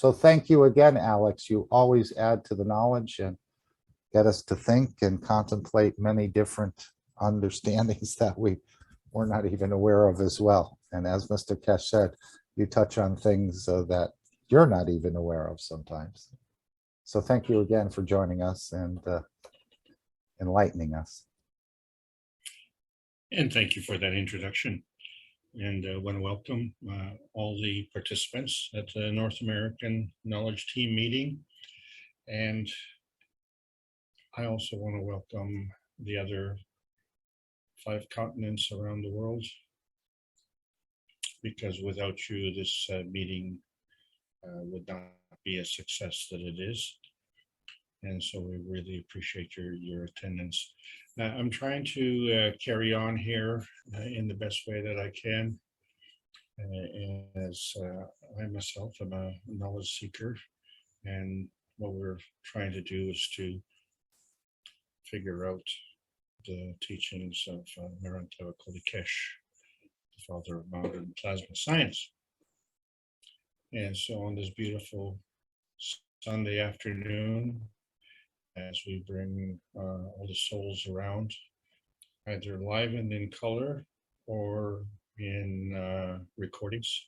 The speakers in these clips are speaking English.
So thank you again, Alex. You always add to the knowledge and get us to think and contemplate many different understandings that we were not even aware of as well. And as Mr. Kesh said, you touch on things that you're not even aware of sometimes. So thank you again for joining us and enlightening us. And thank you for that introduction. And I want to welcome all the participants at the North American Knowledge Team meeting. And I also want to welcome the other 5 continents around the world, because without you, this meeting would not be a success that it is. And so we really appreciate your attendance. I'm trying to carry on here in the best way that I can. As I myself am a knowledge seeker, and what we're trying to do is to figure out the teachings of Naranta Kodikesh, the father of modern plasma science. And so on this beautiful Sunday afternoon, as we bring all the souls around, either live and in color or in recordings,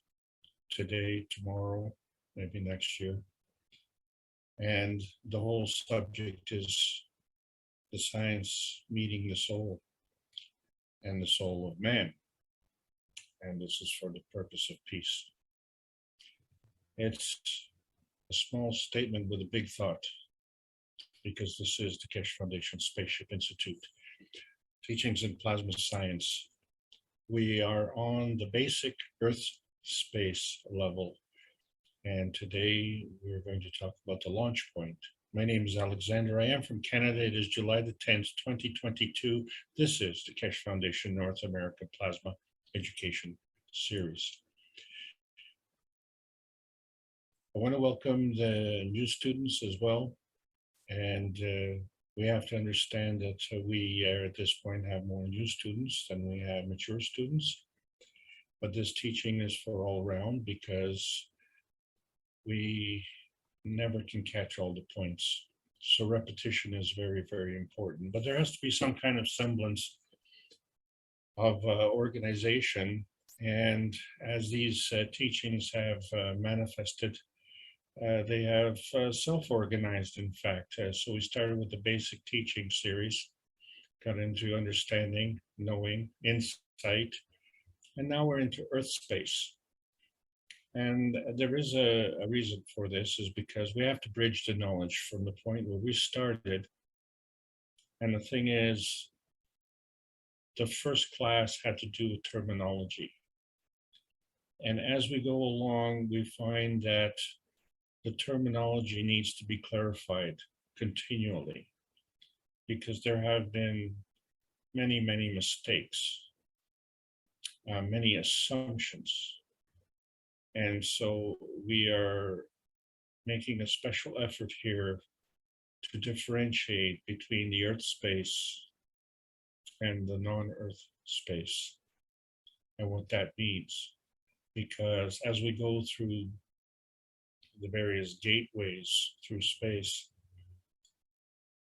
today, tomorrow, maybe next year. And the whole subject is the science meeting the soul and the soul of man. And this is for the purpose of peace. It's a small statement with a big thought, because this is the Kesh Foundation Spaceship Institute, teachings in plasma science. We are on the basic Earth space level. And today we're going to talk about the launch point. My name is Alexander. I am from Canada. It is July the 10th, 2022. This is the Kesh Foundation North American Plasma Education Series. I want to welcome the new students as well. And we have to understand that we at this point have more new students than we have mature students. But this teaching is for all around, because we never can catch all the points. So repetition is very, very important. But there has to be some kind of semblance of organization. And as these teachings have manifested, they have self-organized, in fact. So we started with the basic teaching series, got into understanding, knowing, insight, and now we're into Earth space. And there is a reason for this, is because we have to bridge the knowledge from the point where we started. And the thing is, the first class had to do with terminology. And as we go along, we find that the terminology needs to be clarified continually, because there have been many, many mistakes, many assumptions. And so we are making a special effort here to differentiate between the Earth space and the non-Earth space, and what that means. Because as we go through the various gateways through space,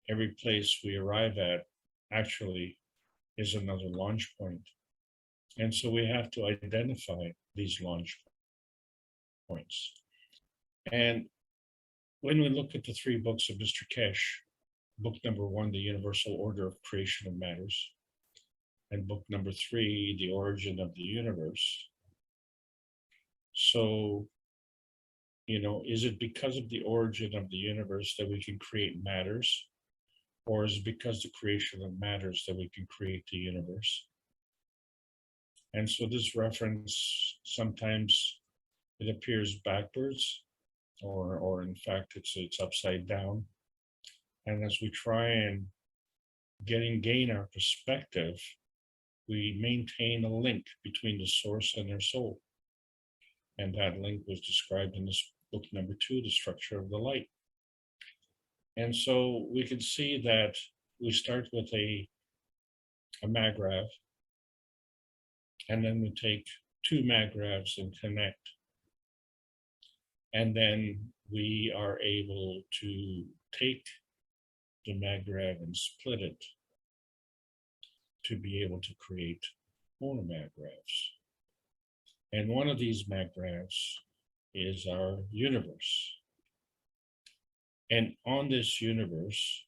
every place we arrive at actually is another launch point. And so we have to identify these launch points. And when we look at the 3 books of Mr. Kesh, book number 1, The Universal Order of Creation of Matters, and book number 3, The Origin of the Universe. So, you know, is it because of the origin of the universe that we can create matters? Or is it because the creation of matters that we can create the universe? And so this reference, sometimes it appears backwards, or in fact, it's upside down. And as we try and gain our perspective, we maintain a link between the source and our soul. And that link was described in this book number 2, The Structure of the Light. And so we can see that we start with a magrav, and then we take 2 magravs and connect. And then we are able to take the maggrav and split it to be able to create more maggravs. And one of these maggravs is our universe. And on this universe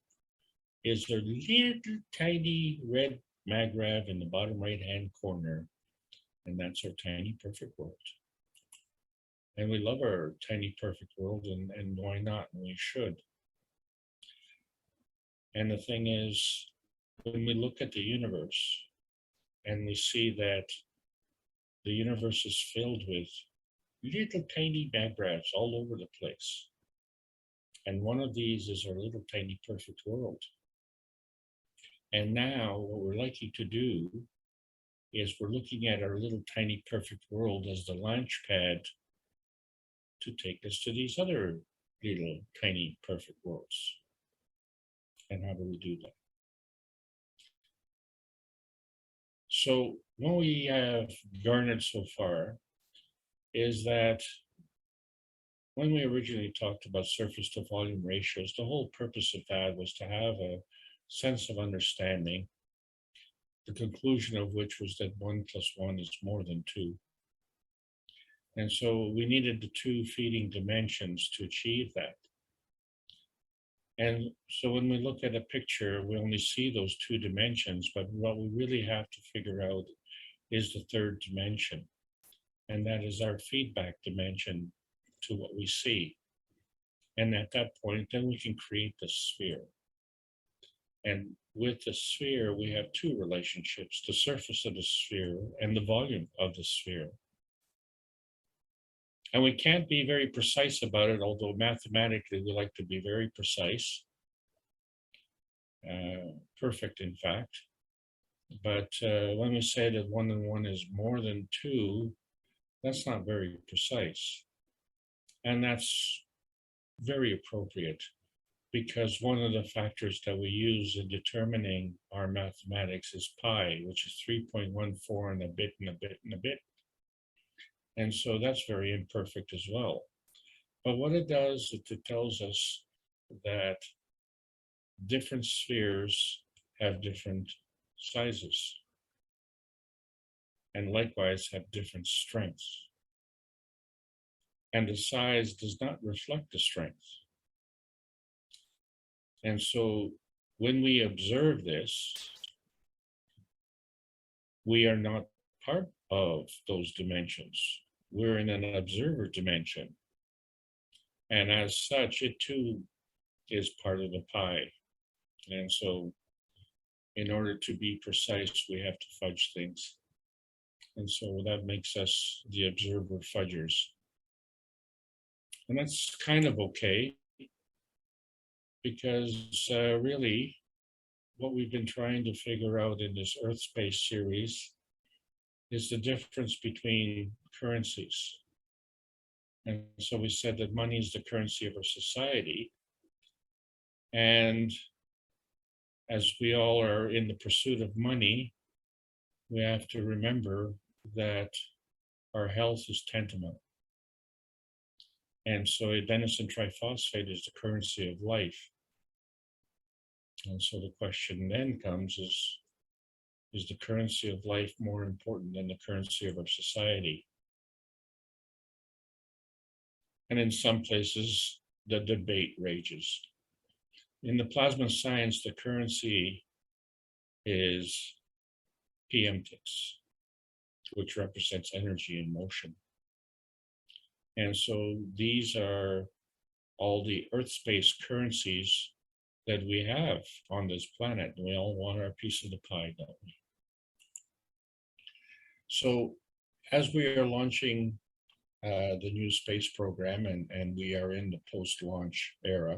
is a little tiny red maggrav in the bottom right-hand corner, and that's our tiny perfect world. And we love our tiny perfect world, and why not? And we should. And the thing is, when we look at the universe and we see that the universe is filled with little tiny maggravs all over the place. And one of these is our little tiny perfect world. And now what we're likely to do is we're looking at our little tiny perfect world as the launch pad to take us to these other little tiny perfect worlds. And how do we do that? So what we have garnered so far is that when we originally talked about surface to volume ratios, the whole purpose of that was to have a sense of understanding, the conclusion of which was that 1 + 1 is more than 2. And so we needed the 2 feeding dimensions to achieve that. And so when we look at a picture, we only see those 2 dimensions, but what we really have to figure out is the 3rd dimension. And that is our feedback dimension to what we see. And at that point, then we can create the sphere. And with the sphere, we have 2 relationships, the surface of the sphere and the volume of the sphere. And we can't be very precise about it, although mathematically we like to be very precise, perfect in fact. But when we say that 1 and 1 is more than 2, that's not very precise. And that's very appropriate, because one of the factors that we use in determining our mathematics is pi, which is 3.14 and a bit and a bit and a bit. And so that's very imperfect as well. But what it does, it tells us that different spheres have different sizes, and likewise have different strengths. And the size does not reflect the strength. And so when we observe this, we are not part of those dimensions. We're in an observer dimension. And as such, it too is part of the pie. And so in order to be precise, we have to fudge things. And so that makes us the observer fudgers. And that's kind of okay, because really what we've been trying to figure out in this EARTHSPACE series is the difference between currencies. And so we said that money is the currency of our society. And as we all are in the pursuit of money, we have to remember that our health is tantamount. And so adenosine triphosphate is the currency of life. And so the question then comes is the currency of life more important than the currency of our society? And in some places, the debate rages. In the plasma science, the currency is PMTix, which represents energy in motion. And so these are all the EARTHSPACE currencies that we have on this planet. We all want our piece of the pie, don't we? So as we are launching the new space program, and we are in the post-launch era,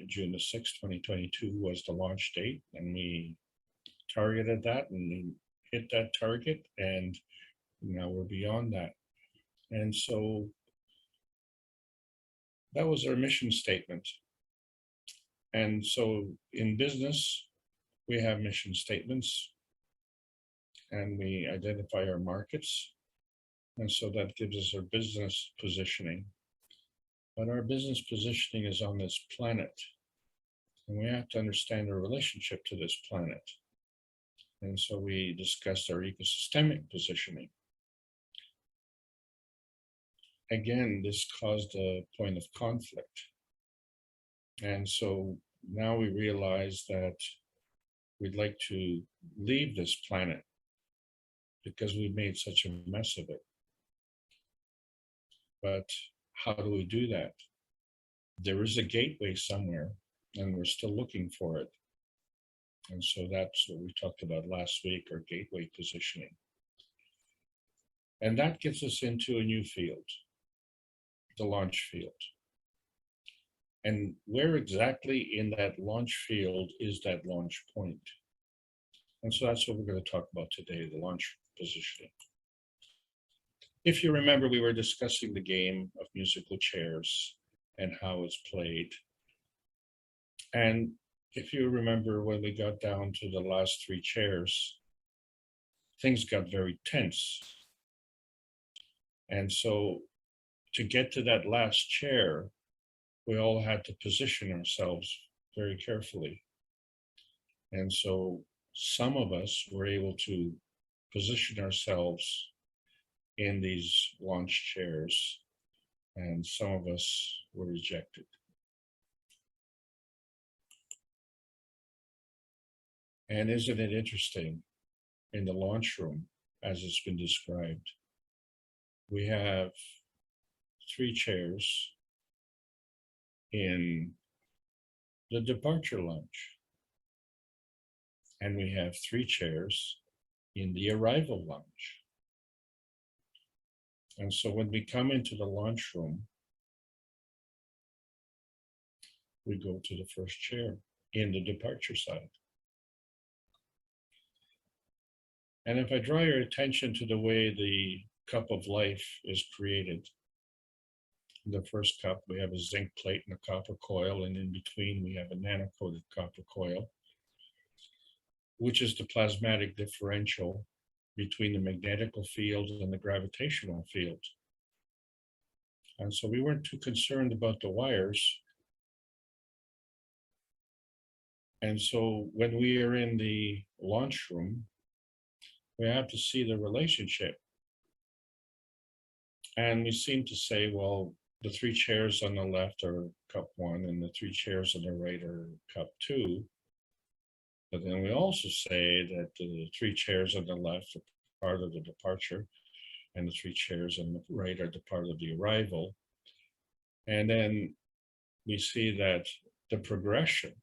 June the 6th, 2022 was the launch date, and we targeted that and we hit that target, and now we're beyond that. And so that was our mission statement. And so in business, we have mission statements, and we identify our markets, And so that gives us our business positioning. But our business positioning is on this planet. And we have to understand our relationship to this planet. And so we discussed our ecosystemic positioning. Again, this caused a point of conflict. And so now we realize that we'd like to leave this planet because we made such a mess of it. But how do we do that? There is a gateway somewhere, and we're still looking for it. And so that's what we talked about last week, our gateway positioning. And that gets us into a new field, the launch field. And where exactly in that launch field is that launch point? And so that's what we're going to talk about today, the launch positioning. If you remember, we were discussing the game of musical chairs and how it's played. And if you remember, when we got down to the last 3 chairs, things got very tense. And so to get to that last chair, we all had to position ourselves very carefully. And so some of us were able to position ourselves in these launch chairs, and some of us were rejected. And isn't it interesting, in the launch room, as it's been described, we have 3 chairs in the departure lounge, and we have 3 chairs in the arrival lounge. And so when we come into the launch room, we go to the first chair in the departure side. And if I draw your attention to the way the cup of life is created, in the first cup, we have a zinc plate and a copper coil, and in between we have a nano-coated copper coil, which is the plasmatic differential between the magnetical field and the gravitational field. And so we weren't too concerned about the wires. And so when we are in the launch room, we have to see the relationship. And we seem to say, well, the 3 chairs on the left are cup 1 and the 3 chairs on the right are cup 2. But then we also say that the 3 chairs on the left are part of the departure, and the 3 chairs on the right are the part of the arrival. And then we see that the progression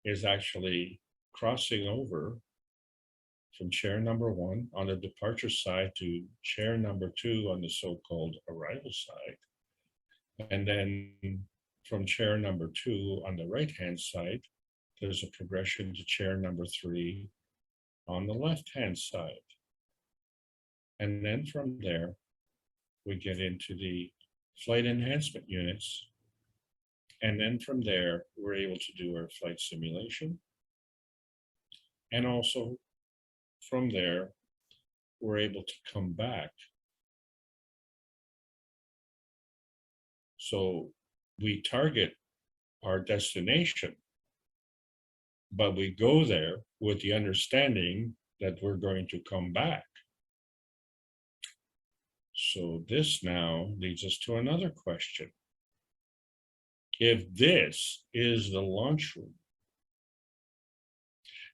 is actually crossing over from chair number 1 on the departure side to chair number 2 on the so-called arrival side. And then from chair number 2 on the right-hand side, there's a progression to chair number 3 on the left-hand side. And then from there, we get into the flight enhancement units. And then from there, we're able to do our flight simulation. And also from there, we're able to come back. So we target our destination, but we go there with the understanding that we're going to come back. So this now leads us to another question. If this is the launch room,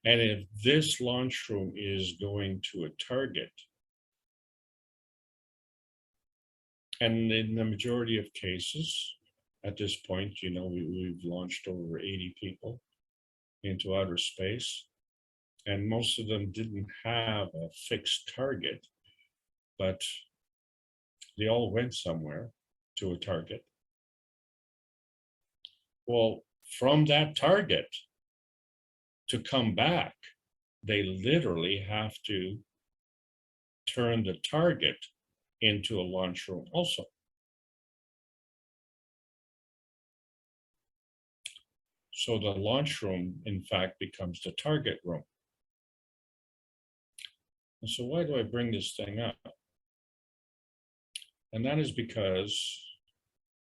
and if this launch room is going to a target, and in the majority of cases, at this point, you know, we've launched over 80 people into outer space, and most of them didn't have a fixed target, but they all went somewhere to a target. Well, from that target to come back, they literally have to turn the target into a launch room also. So the launch room, in fact, becomes the target room. And so why do I bring this thing up? And that is because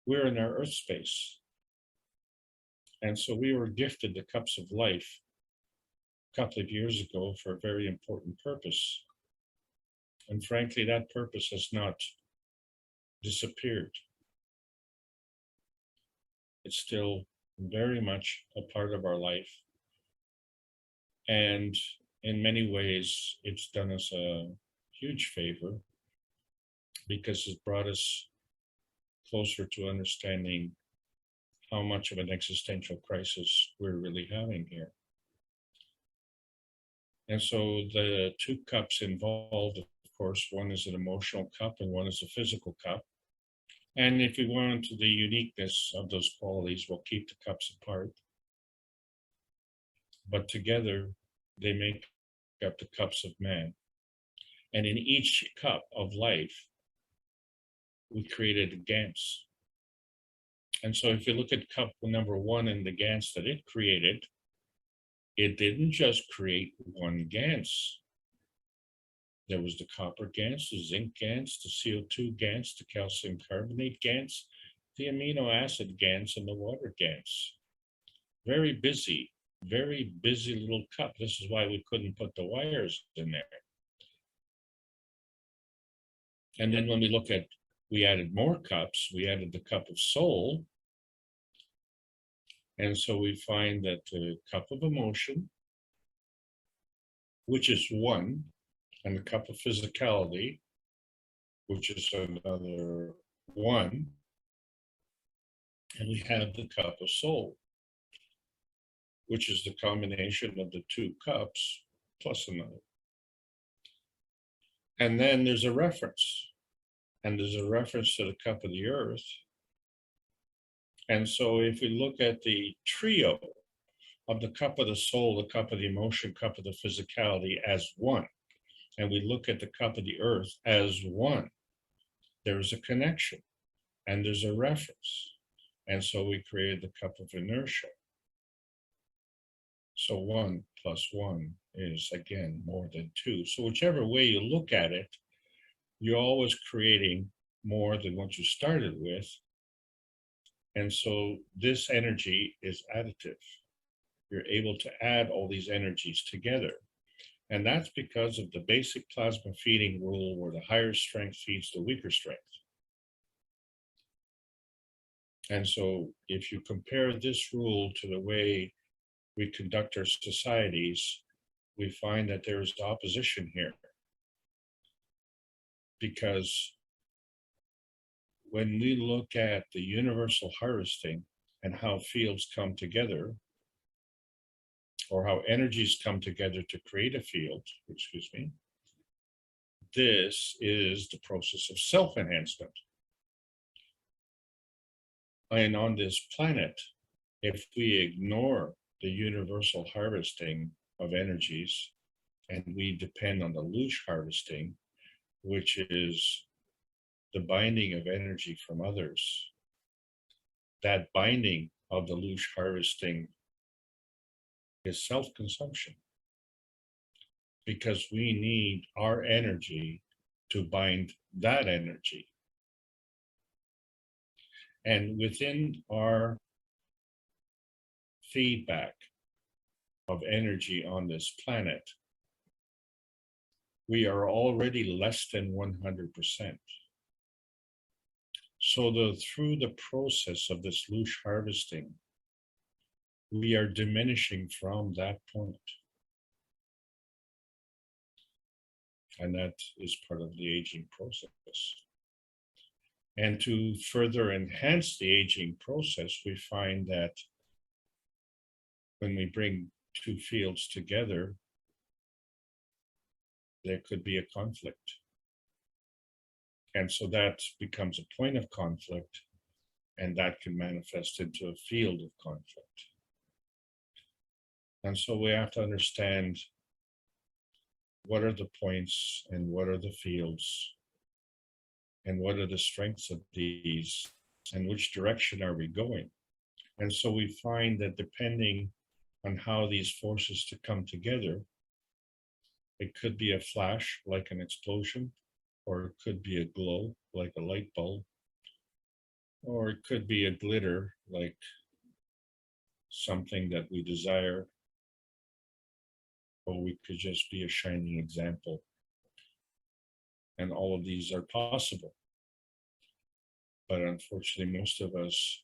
we're in our earth space. And so we were gifted the cups of life a couple of years ago for a very important purpose. And frankly, that purpose has not disappeared. It's still very much a part of our life. And in many ways, it's done us a huge favor because it's brought us closer to understanding how much of an existential crisis we're really having here. And so the two cups involved, of course, one is an emotional cup and one is a physical cup. And if we want the uniqueness of those qualities, we'll keep the cups apart. But together, they make up the cups of man. And in each cup of life, we created a Gans. And so if you look at cup number one and the Gans that it created, it didn't just create one Gans. There was the copper Gans, the zinc Gans, the CO2 Gans, the calcium carbonate Gans, the amino acid Gans, and the water Gans. Very busy little cup. This is why we couldn't put the wires in there. And then when we look at, we added more cups, we added the cup of soul. And so we find that the cup of emotion, which is one, and the cup of physicality, which is another one, and we have the cup of soul, which is the combination of the two cups plus another. And then there's a reference, and there's a reference to the cup of the earth. And so if we look at the trio of the cup of the soul, the cup of the emotion, cup of the physicality as one, and we look at the cup of the earth as one, there's a connection and there's a reference. And so we created the cup of inertia. So 1 plus 1 is again more than 2. So whichever way you look at it, you're always creating more than what you started with. And so this energy is additive. You're able to add all these energies together. And that's because of the basic plasma feeding rule where the higher strength feeds the weaker strength. And so if you compare this rule to the way we conduct our societies, we find that there is opposition here. Because when we look at the universal harvesting and how fields come together, or how energies come together to create a field, this is the process of self-enhancement. And on this planet, if we ignore the universal harvesting of energies, and we depend on the loosh harvesting, which is the binding of energy from others, that binding of the loosh harvesting is self-consumption, because we need our energy to bind that energy. And within our feedback of energy on this planet, we are already less than 100%. So through the process of this loosh harvesting, we are diminishing from that point. And that is part of the aging process. And to further enhance the aging process, we find that when we bring two fields together, there could be a conflict. And so that becomes a point of conflict, and that can manifest into a field of conflict. And so we have to understand what are the points and what are the fields and what are the strengths of these and which direction are we going. And so we find that depending on how these forces to come together, it could be a flash like an explosion, or it could be a glow like a light bulb, or it could be a glitter like something that we desire, or we could just be a shining example. And all of these are possible. But unfortunately, most of us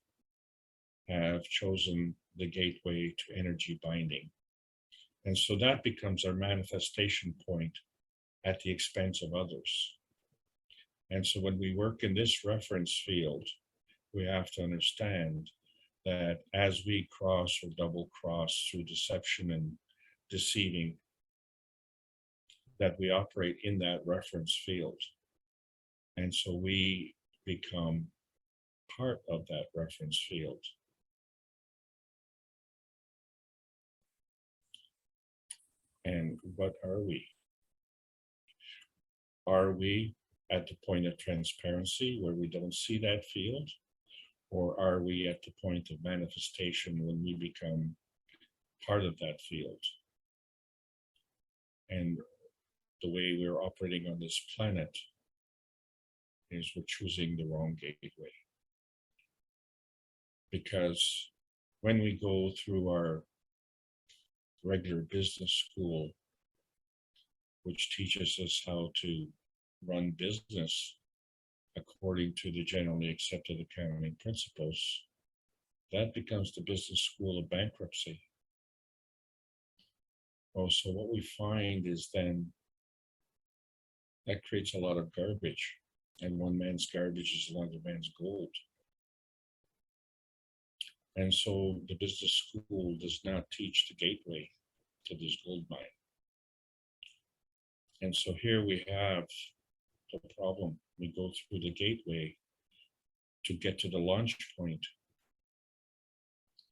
have chosen the gateway to energy binding. And so that becomes our manifestation point at the expense of others. And so when we work in this reference field, we have to understand that as we cross or double cross through deception and deceiving, that we operate in that reference field. And so we become part of that reference field. And what are we? Are we at the point of transparency where we don't see that field? Or are we at the point of manifestation when we become part of that field? And the way we're operating on this planet is we're choosing the wrong gateway. Because when we go through our regular business school, which teaches us how to run business according to the generally accepted accounting principles, that becomes the business school of bankruptcy. Oh, so what we find is then that creates a lot of garbage, and one man's garbage is another man's gold. And so the business school does not teach the gateway to this gold mine. And so here we have the problem. We go through the gateway to get to the launch point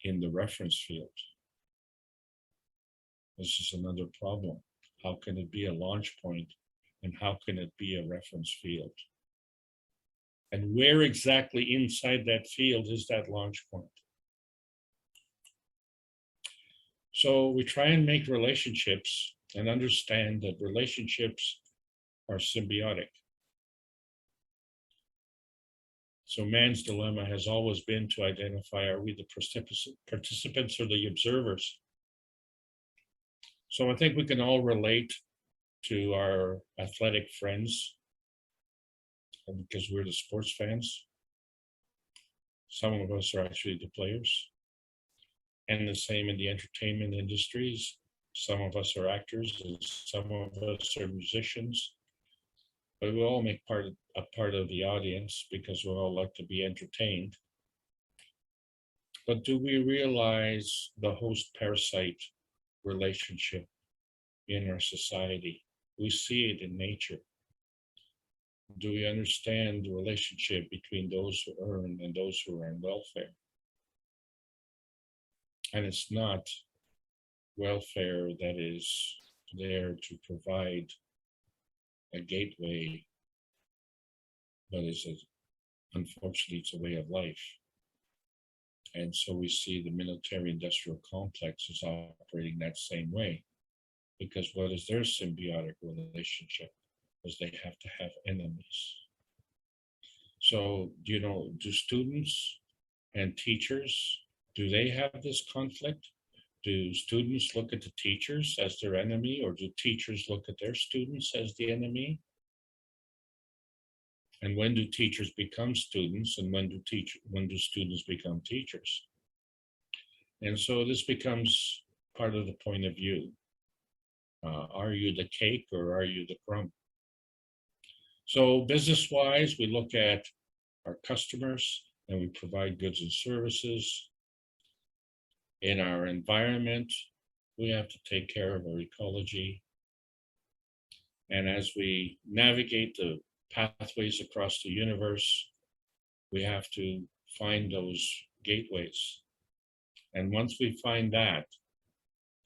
in the reference field. This is another problem. How can it be a launch point, and how can it be a reference field? And where exactly inside that field is that launch point? So we try and make relationships and understand that relationships are symbiotic. So man's dilemma has always been to identify, are we the participants or the observers? So I think we can all relate to our athletic friends because we're the sports fans. Some of us are actually the players. And the same in the entertainment industries. Some of us are actors and some of us are musicians. But we all make a part of the audience because we all like to be entertained. But do we realize the host-parasite relationship in our society? We see it in nature. Do we understand the relationship between those who earn and those who are on welfare? And it's not welfare that is there to provide a gateway, but unfortunately, it's a way of life. And so we see the military-industrial complex is operating that same way, because what is their symbiotic relationship? Is they have to have enemies. So, do students and teachers, do they have this conflict? Do students look at the teachers as their enemy, or do teachers look at their students as the enemy? And when do teachers become students, and when do students become teachers? And so this becomes part of the point of view. Are you the cake or are you the crumb? So business-wise, we look at our customers and we provide goods and services. In our environment, we have to take care of our ecology. And as we navigate the pathways across the universe, we have to find those gateways. And once we find that,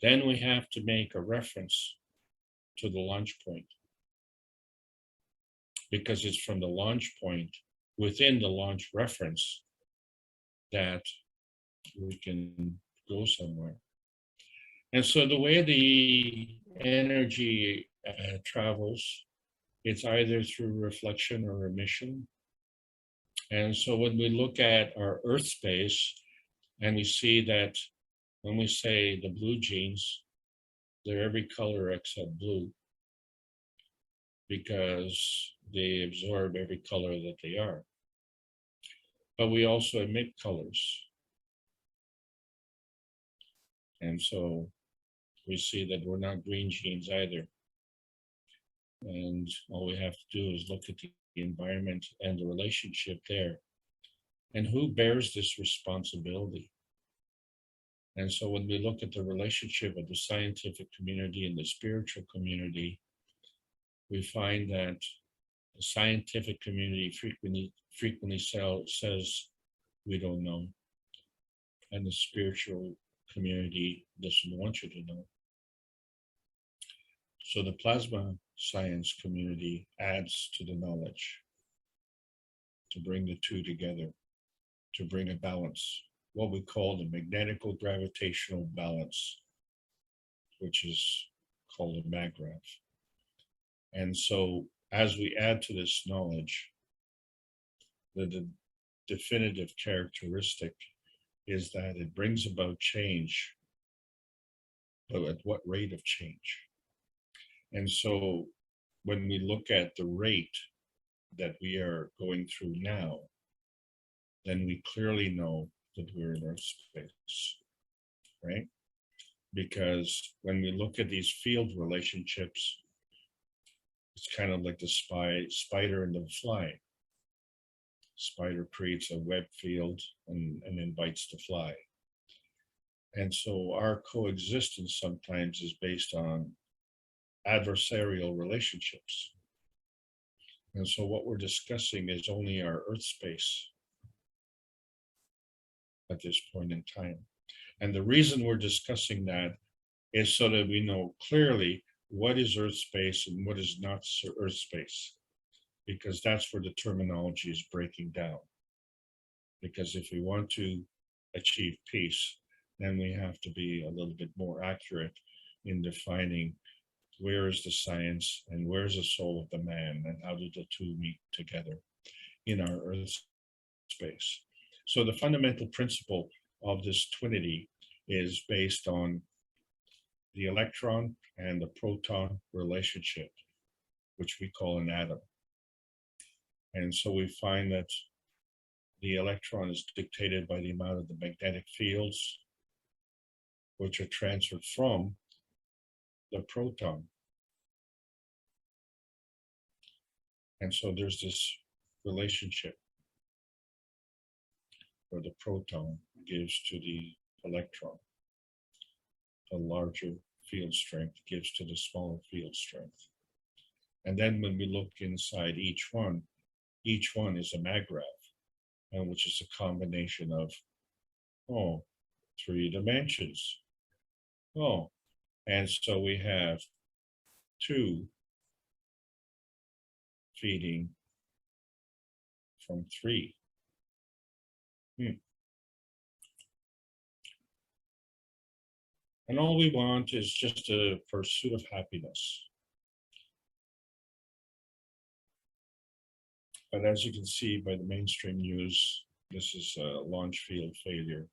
then we have to make a reference to the launch point. Because it's from the launch point within the launch reference that we can go somewhere. And so the way the energy travels It's either through reflection or emission. And so when we look at our Earth space and we see that when we say the blue genes, they're every color except blue because they absorb every color that they are. But we also emit colors. And so we see that we're not green genes either. And all we have to do is look at the environment and the relationship there. And who bears this responsibility? And so when we look at the relationship of the scientific community and the spiritual community, we find that the scientific community frequently says we don't know. And the spiritual community doesn't want you to know. So the plasma science community adds to the knowledge to bring the two together, to bring a balance, what we call the magnetical gravitational balance, which is called a maggrav. And so as we add to this knowledge, the definitive characteristic is that it brings about change, but at what rate of change? And so when we look at the rate that we are going through now, then we clearly know that we're in Earth space, right? Because when we look at these field relationships, it's kind of like the spider and the fly. Spider creates a web field and invites the fly. And so our coexistence sometimes is based on adversarial relationships. And so what we're discussing is only our Earth space at this point in time. And the reason we're discussing that is so that we know clearly what is Earth space and what is not Earth space, because that's where the terminology is breaking down. Because if we want to achieve peace, then we have to be a little bit more accurate in defining where is the science and where is the soul of the man and how do the two meet together in our Earth space. So the fundamental principle of this twinity is based on the electron and the proton relationship, which we call an atom. And so we find that the electron is dictated by the amount of the magnetic fields which are transferred from the proton. And so there's this relationship where the proton gives to the electron. The larger field strength gives to the smaller field strength. And then when we look inside each one is a maggrav, and which is a combination of, 3 dimensions. And so we have 2 feeding from 3. And all we want is just a pursuit of happiness. But as you can see by the mainstream news, this is a launch field failure.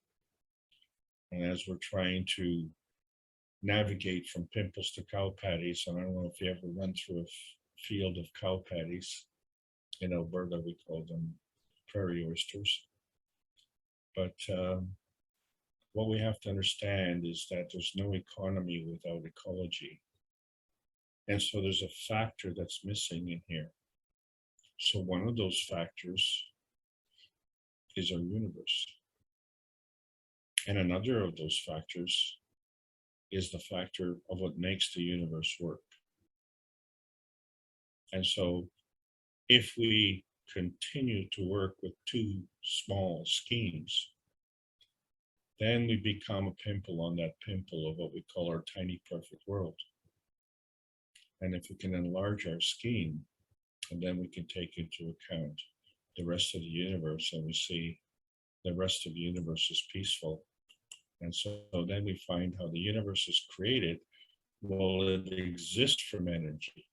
And as we're trying to navigate from pimples to cow patties, and I don't know if you ever run through a field of cow patties. In Alberta, we call them prairie oysters. But what we have to understand is that there's no economy without ecology. And so there's a factor that's missing in here. So one of those factors is our universe. And another of those factors is the factor of what makes the universe work. And so if we continue to work with 2 small schemes, then we become a pimple on that pimple of what we call our tiny perfect world. And if we can enlarge our scheme, and then we can take into account the rest of the universe, and we see the rest of the universe is peaceful. And so then we find how the universe is created. Well, it exists from energy.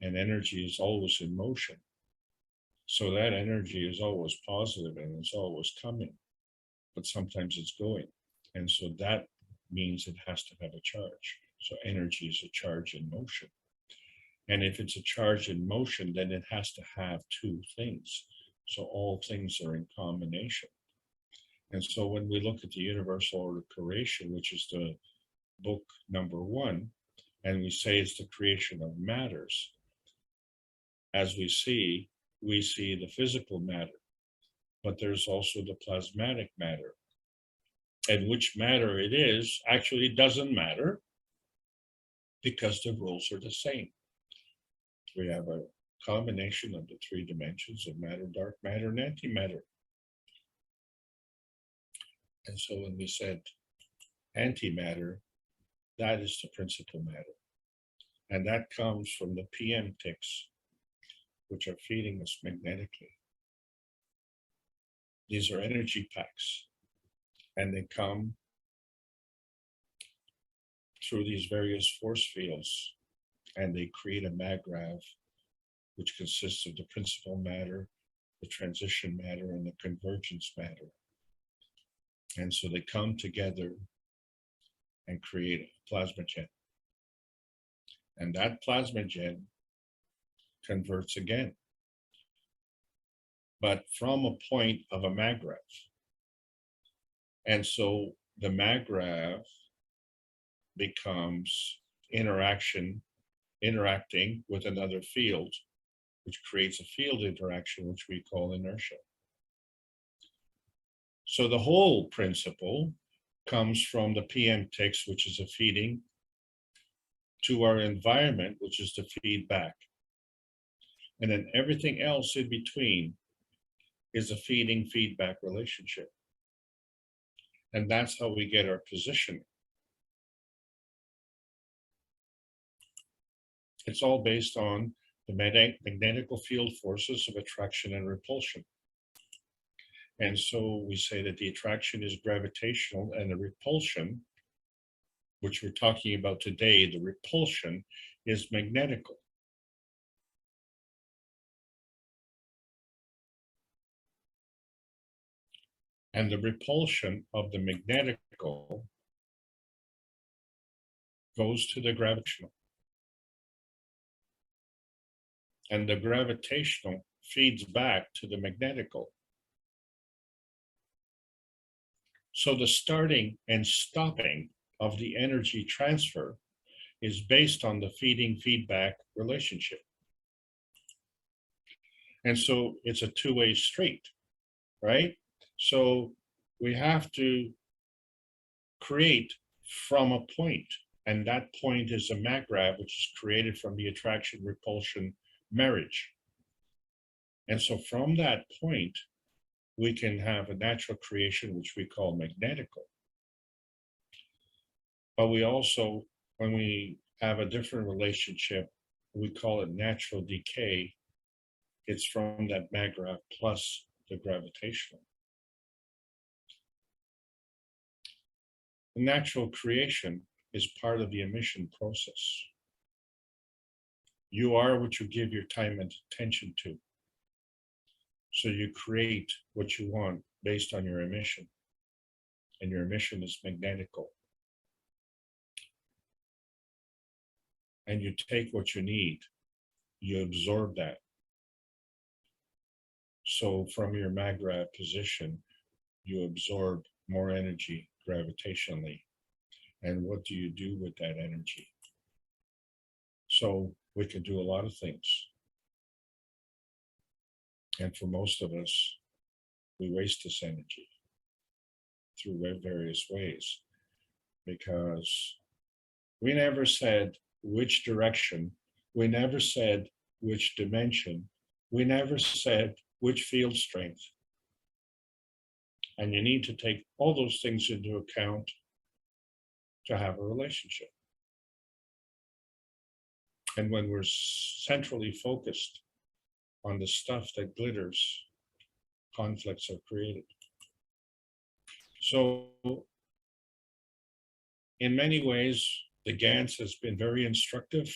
and energy is always in motion. So that energy is always positive and it's always coming, but sometimes it's going. And so that means it has to have a charge. So energy is a charge in motion. And if it's a charge in motion, then it has to have two things. So all things are in combination. And so when we look at the universal order of creation, which is the book number 1, and we say it's the creation of matters, as we see the physical matter, but there's also the plasmatic matter. And which matter it is actually doesn't matter, because the rules are the same. We have a combination of the 3 dimensions of matter, dark matter, and antimatter. And so when we said antimatter, that is the principal matter. And that comes from the PM ticks, which are feeding us magnetically. These are energy packs, and they come through these various force fields, and they create a maggrav, which consists of the principal matter, the transition matter, and the convergence matter. And so they come together and create a plasma jet. And that plasma jet converts again, but from a point of a maggrav. And so the maggrav becomes interacting with another field, which creates a field interaction, which we call inertia. So the whole principle comes from the PM ticks, which is a feeding, to our environment, which is the feedback. And then everything else in between is a feeding feedback relationship. And that's how we get our positioning. It's all based on the magnetical field forces of attraction and repulsion. And so we say that the attraction is gravitational, and the repulsion, which we're talking about today, the repulsion is magnetical. And the repulsion of the magnetical goes to the gravitational. And the gravitational feeds back to the magnetical. So the starting and stopping of the energy transfer is based on the feeding feedback relationship. And so it's a two-way street, right? So we have to create from a point, and that point is a maggrav, which is created from the attraction repulsion marriage. And so from that point, we can have a natural creation, which we call magnetical. But we also, when we have a different relationship, we call it natural decay. It's from that maggrav plus the gravitational. The natural creation is part of the emission process. You are what you give your time and attention to. So you create what you want based on your emission. And your emission is magnetical. And you take what you need, you absorb that. So from your maggrav position, you absorb more energy gravitationally. And what do you do with that energy? So we can do a lot of things. And for most of us, we waste this energy through various ways, because we never said which direction, we never said which dimension, we never said which field strength. And you need to take all those things into account to have a relationship. And when we're centrally focused on the stuff that glitters, conflicts are created. So in many ways, the Gans has been very instructive.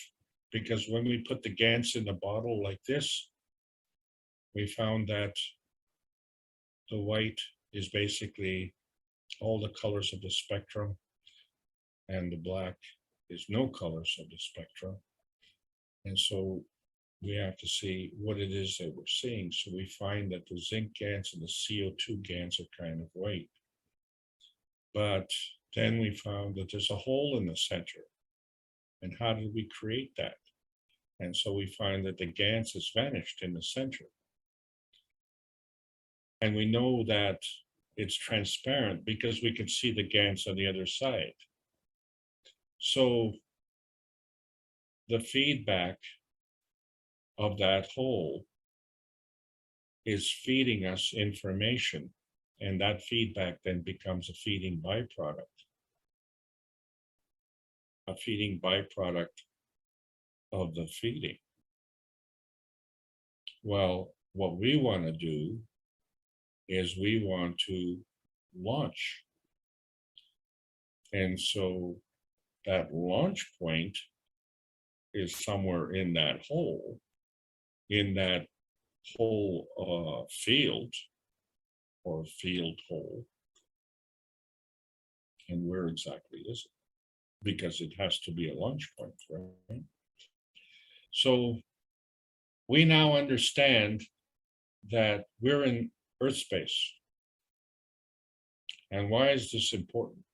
because when we put the GANs in the bottle like this, we found that the white is basically all the colors of the spectrum, and the black is no colors of the spectrum. And so we have to see what it is that we're seeing. So we find that the zinc GANs and the CO2 GANs are kind of white. But then we found that there's a hole in the center. And how did we create that? And so we find that the GANs has vanished in the center. And we know that it's transparent because we can see the GANs on the other side. So the feedback of that hole is feeding us information, and that feedback then becomes a feeding byproduct. A feeding byproduct of the feeding. Well, what we want to do is we want to launch. And so that launch point is somewhere in that hole, field or field hole. And where exactly is it? Because it has to be a launch point, right? So we now understand that we're in Earth space. And why is this important?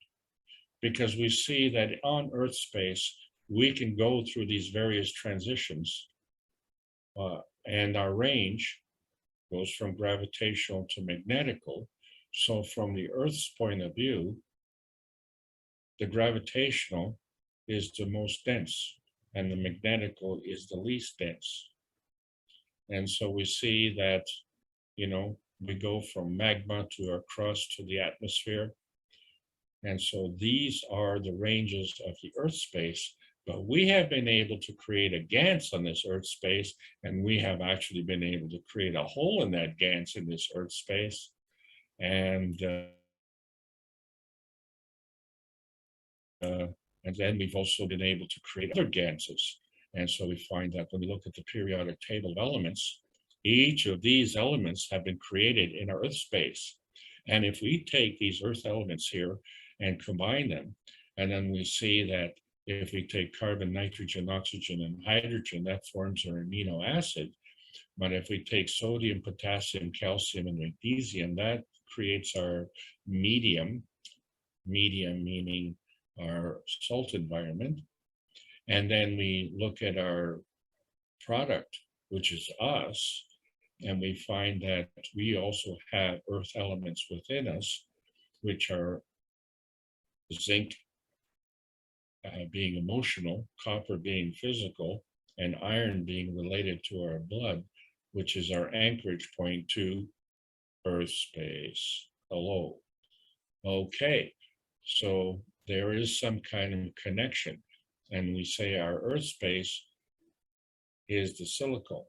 Because we see that on Earth space, we can go through these various transitions, and our range goes from gravitational to magnetical. So from the Earth's point of view, the gravitational is the most dense, and the magnetical is the least dense. And so we see that, we go from magma to our crust to the atmosphere. And so these are the ranges of the Earth space, but we have been able to create a GANS on this Earth space, and we have actually been able to create a hole in that GANS in this Earth space. And then we've also been able to create other GANSes. And so we find that when we look at the periodic table of elements, each of these elements have been created in our Earth space. And if we take these Earth elements here and combine them, and then we see that if we take carbon, nitrogen, oxygen, and hydrogen, that forms our amino acid. But if we take sodium, potassium, calcium, and magnesium, that creates our medium meaning our salt environment. And then we look at our product, which is us, and we find that we also have Earth elements within us, which are zinc being emotional, copper being physical, and iron being related to our blood, which is our anchorage point to Earth space. Hello. Okay, so there is some kind of connection, and we say our Earth space is the silicon,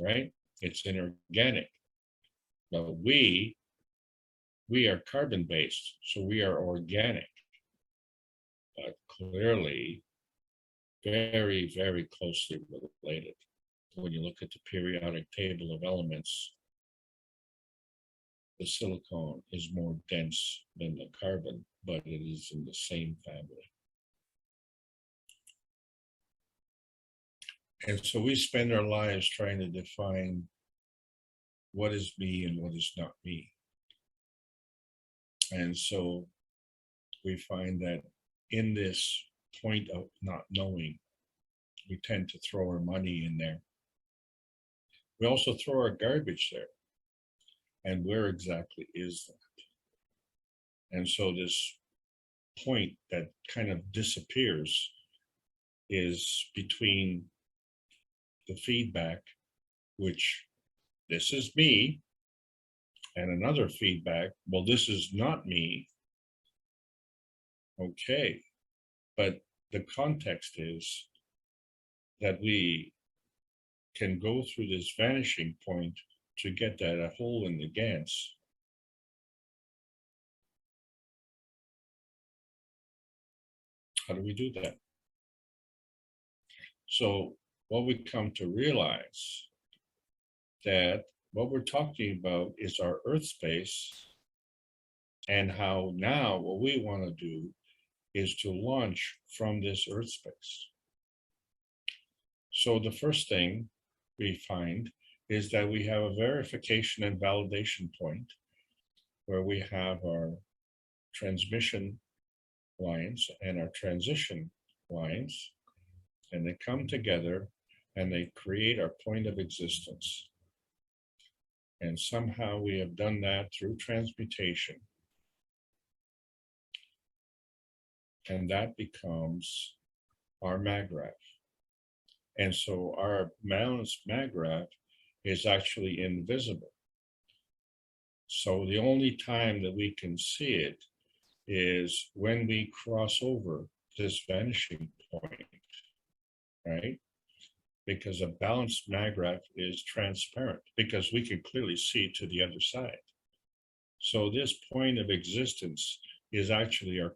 right? It's inorganic, but we are carbon-based, so we are organic, but clearly very, very closely related. When you look at the periodic table of elements, the silicon is more dense than the carbon, but it is in the same family. And so we spend our lives trying to define what is me and what is not me. And so we find that in this point of not knowing, we tend to throw our money in there. We also throw our garbage there. And where exactly is that? And so this point that kind of disappears is between the feedback, which this is me, and another feedback, well, this is not me. Okay, but the context is that we can go through this vanishing point to get that a hole in the GANS. How do we do that? So what we come to realize that what we're talking about is our Earth space, and how now what we want to do is to launch from this Earth space. So the first thing we find is that we have a verification and validation point where we have our transmission lines and our transition lines, and they come together and they create our point of existence. And somehow we have done that through transmutation. And that becomes our maggraph. And so our balanced maggraph is actually invisible. So the only time that we can see it is when we cross over this vanishing point, right? Because a balanced maggraph is transparent, because we can clearly see to the other side. So this point of existence is actually our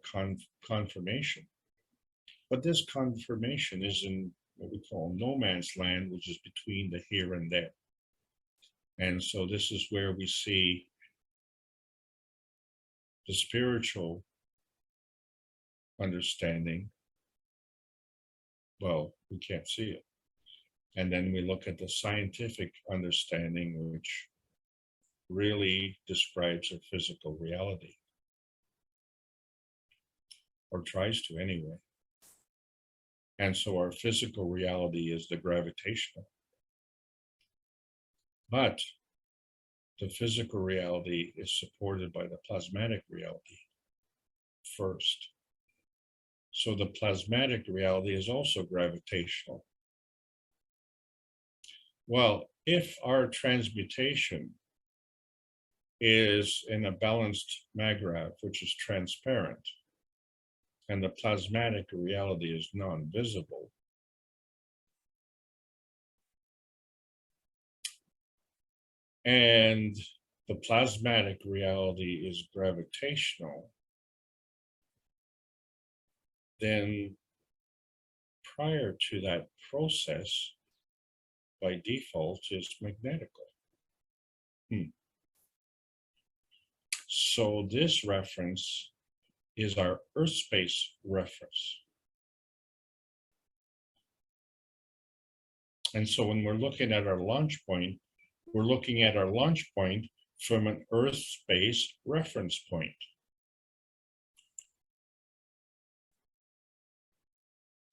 confirmation. But this confirmation is in what we call no man's land, which is between the here and there. And so this is where we see the spiritual understanding. Well, we can't see it. And then we look at the scientific understanding, which really describes a physical reality, or tries to anyway. And so our physical reality is the gravitational. But the physical reality is supported by the plasmatic reality first. So the plasmatic reality is also gravitational. Well, if our transmutation is in a balanced maggraph, which is transparent, and the plasmatic reality is non-visible, and the plasmatic reality is gravitational, then prior to that process, by default, is magnetical. So this reference is our Earth space reference. And so when we're looking at our launch point, we're looking at our launch point from an Earth space reference point.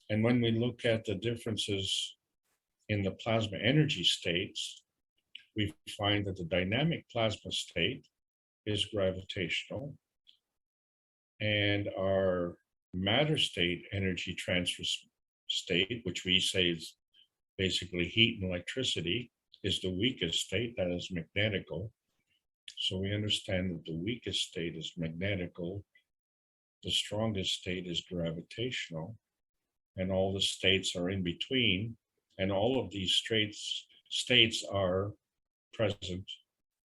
And when we look at the differences in the plasma energy states, we find that the dynamic plasma state is gravitational, and our matter state energy transfer state, which we say is basically heat and electricity, is the weakest state, that is magnetical. So we understand that the weakest state is magnetical, the strongest state is gravitational, and all the states are in between, and all of these states are present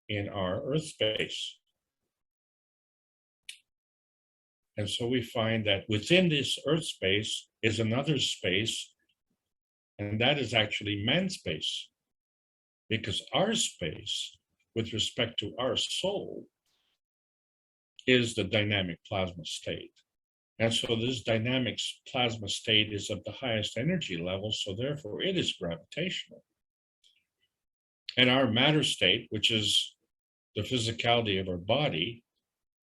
in our Earth space. And so we find that within this Earth space is another space, and that is actually man space, because our space, with respect to our soul, is the dynamic plasma state. And so this dynamic plasma state is of the highest energy level, so therefore it is gravitational. And our matter state, which is the physicality of our body,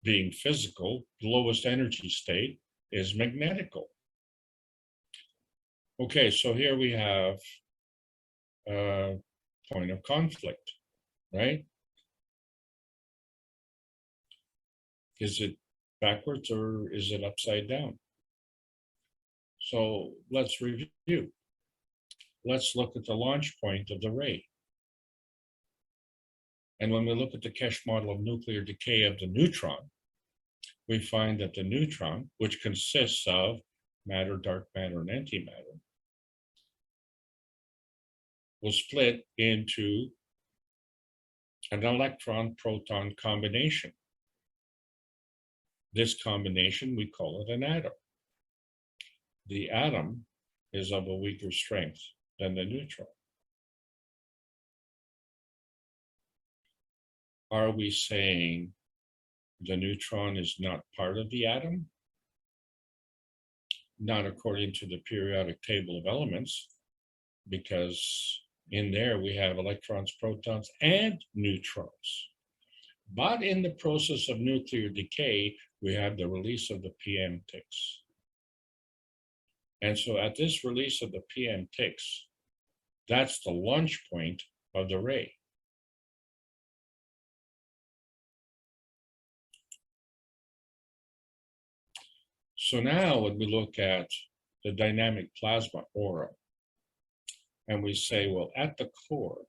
being physical, the lowest energy state, is magnetical. Okay, so here we have a point of conflict, right? Is it backwards or is it upside down? So let's review. Let's look at the launch point of the ray. And when we look at the Keshe model of nuclear decay of the neutron, we find that the neutron, which consists of matter, dark matter, and antimatter, will split into an electron-proton combination. This combination, we call it an atom. The atom is of a weaker strength than the neutron. Are we saying the neutron is not part of the atom? Not according to the periodic table of elements, because in there we have electrons, protons, and neutrons. But in the process of nuclear decay, we have the release of the PM ticks. And so at this release of the PM ticks, that's the launch point of the ray. So now when we look at the dynamic plasma aura, and we say, well, at the core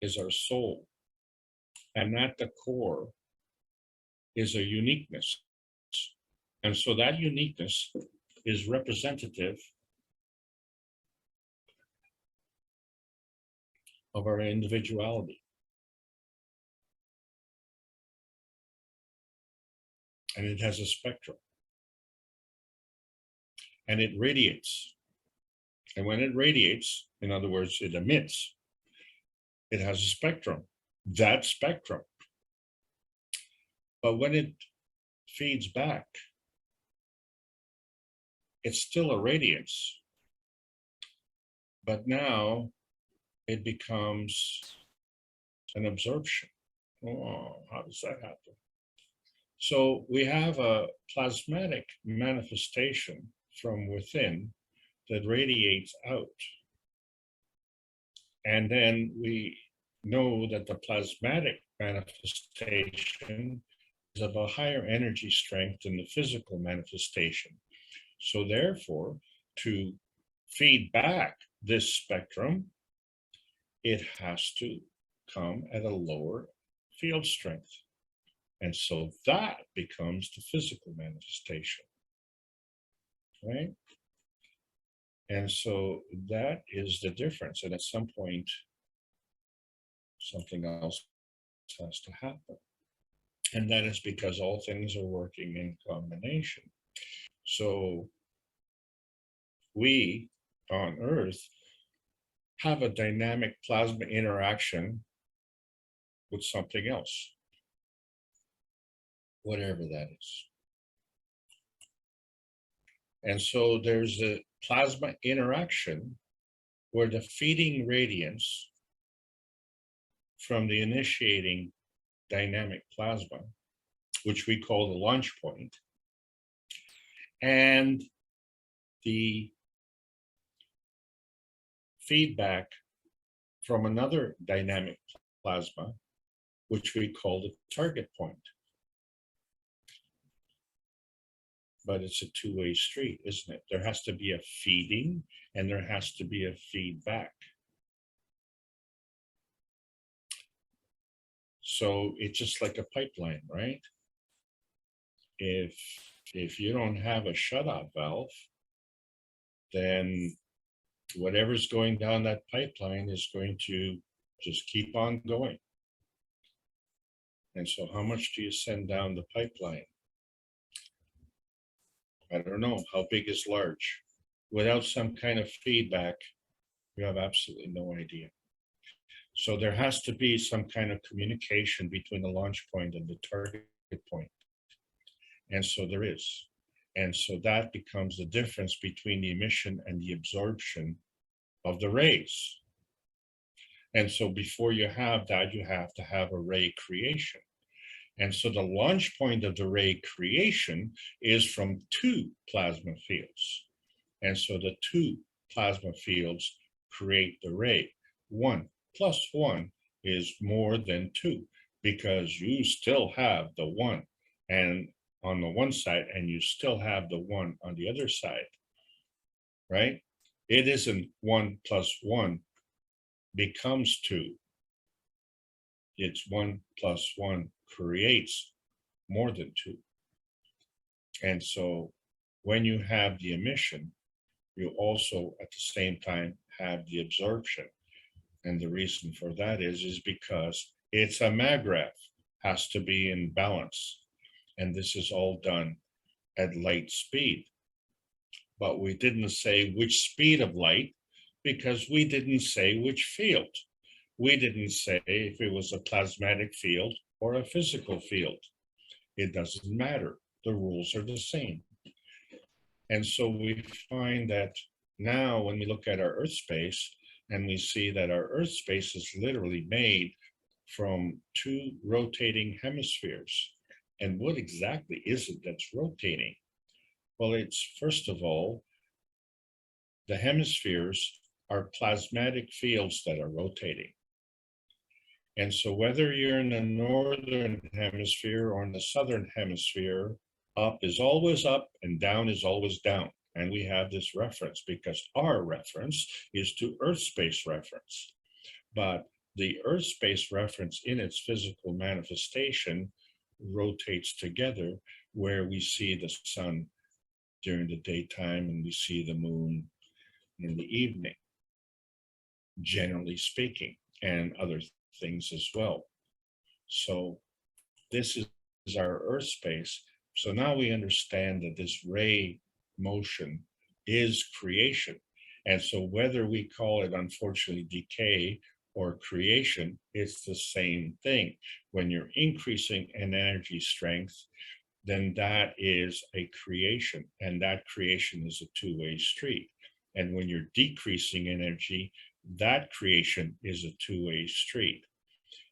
is our soul, and at the core is a uniqueness. And so that uniqueness is representative of our individuality. And it has a spectrum. And it radiates. And when it radiates, in other words, it emits, it has a spectrum, that spectrum. But when it feeds back, it's still a radiance. But now it becomes an absorption. Oh, how does that happen? So we have a plasmatic manifestation from within that radiates out. And then we know that the plasmatic manifestation is of a higher energy strength than the physical manifestation. So therefore, to feed back this spectrum, it has to come at a lower field strength. And so that becomes the physical manifestation, right? And so that is the difference. And at some point, something else has to happen. And that is because all things are working in combination. So we on Earth have a dynamic plasma interaction with something else, whatever that is. And so there's a plasma interaction where the feeding radiance from the initiating dynamic plasma, which we call the launch point, and the feedback from another dynamic plasma, which we call the target point. But it's a two-way street, isn't it? There has to be a feeding and there has to be a feedback. So it's just like a pipeline, right? If you don't have a shutoff valve, then whatever's going down that pipeline is going to just keep on going. And so how much do you send down the pipeline? I don't know. How big is large? Without some kind of feedback, you have absolutely no idea. So there has to be some kind of communication between the launch point and the target point. And so there is. And so that becomes the difference between the emission and the absorption of the rays. And so before you have that, you have to have a ray creation. And so the launch point of the ray creation is from two plasma fields. And so the two plasma fields create the ray. 1 + 1 is more than 2, because you still have the 1 and on the one side, and you still have the 1 on the other side, right? It isn't 1 + 1 becomes 2. It's 1 + 1 creates more than 2. And so when you have the emission, you also at the same time have the absorption. And the reason for that is because it's a magritte, has to be in balance. And this is all done at light speed. but we didn't say which speed of light because we didn't say which field. We didn't say if it was a plasmatic field or a physical field. It doesn't matter. The rules are the same. And so we find that now when we look at our Earth space and we see that our Earth space is literally made from two rotating hemispheres. And what exactly is it that's rotating? Well, it's first of all, the hemispheres are plasmatic fields that are rotating. And so whether you're in the northern hemisphere or in the southern hemisphere, up is always up and down is always down. And we have this reference because our reference is to Earth space reference. But the Earth space reference in its physical manifestation rotates together, where we see the sun during the daytime and we see the moon in the evening, generally speaking, and other things as well. So this is our Earth space. So now we understand that this ray motion is creation. And so whether we call it, unfortunately, decay or creation, it's the same thing. When you're increasing an energy strength, then that is a creation, and that creation is a two-way street. And when you're decreasing energy, that creation is a two-way street.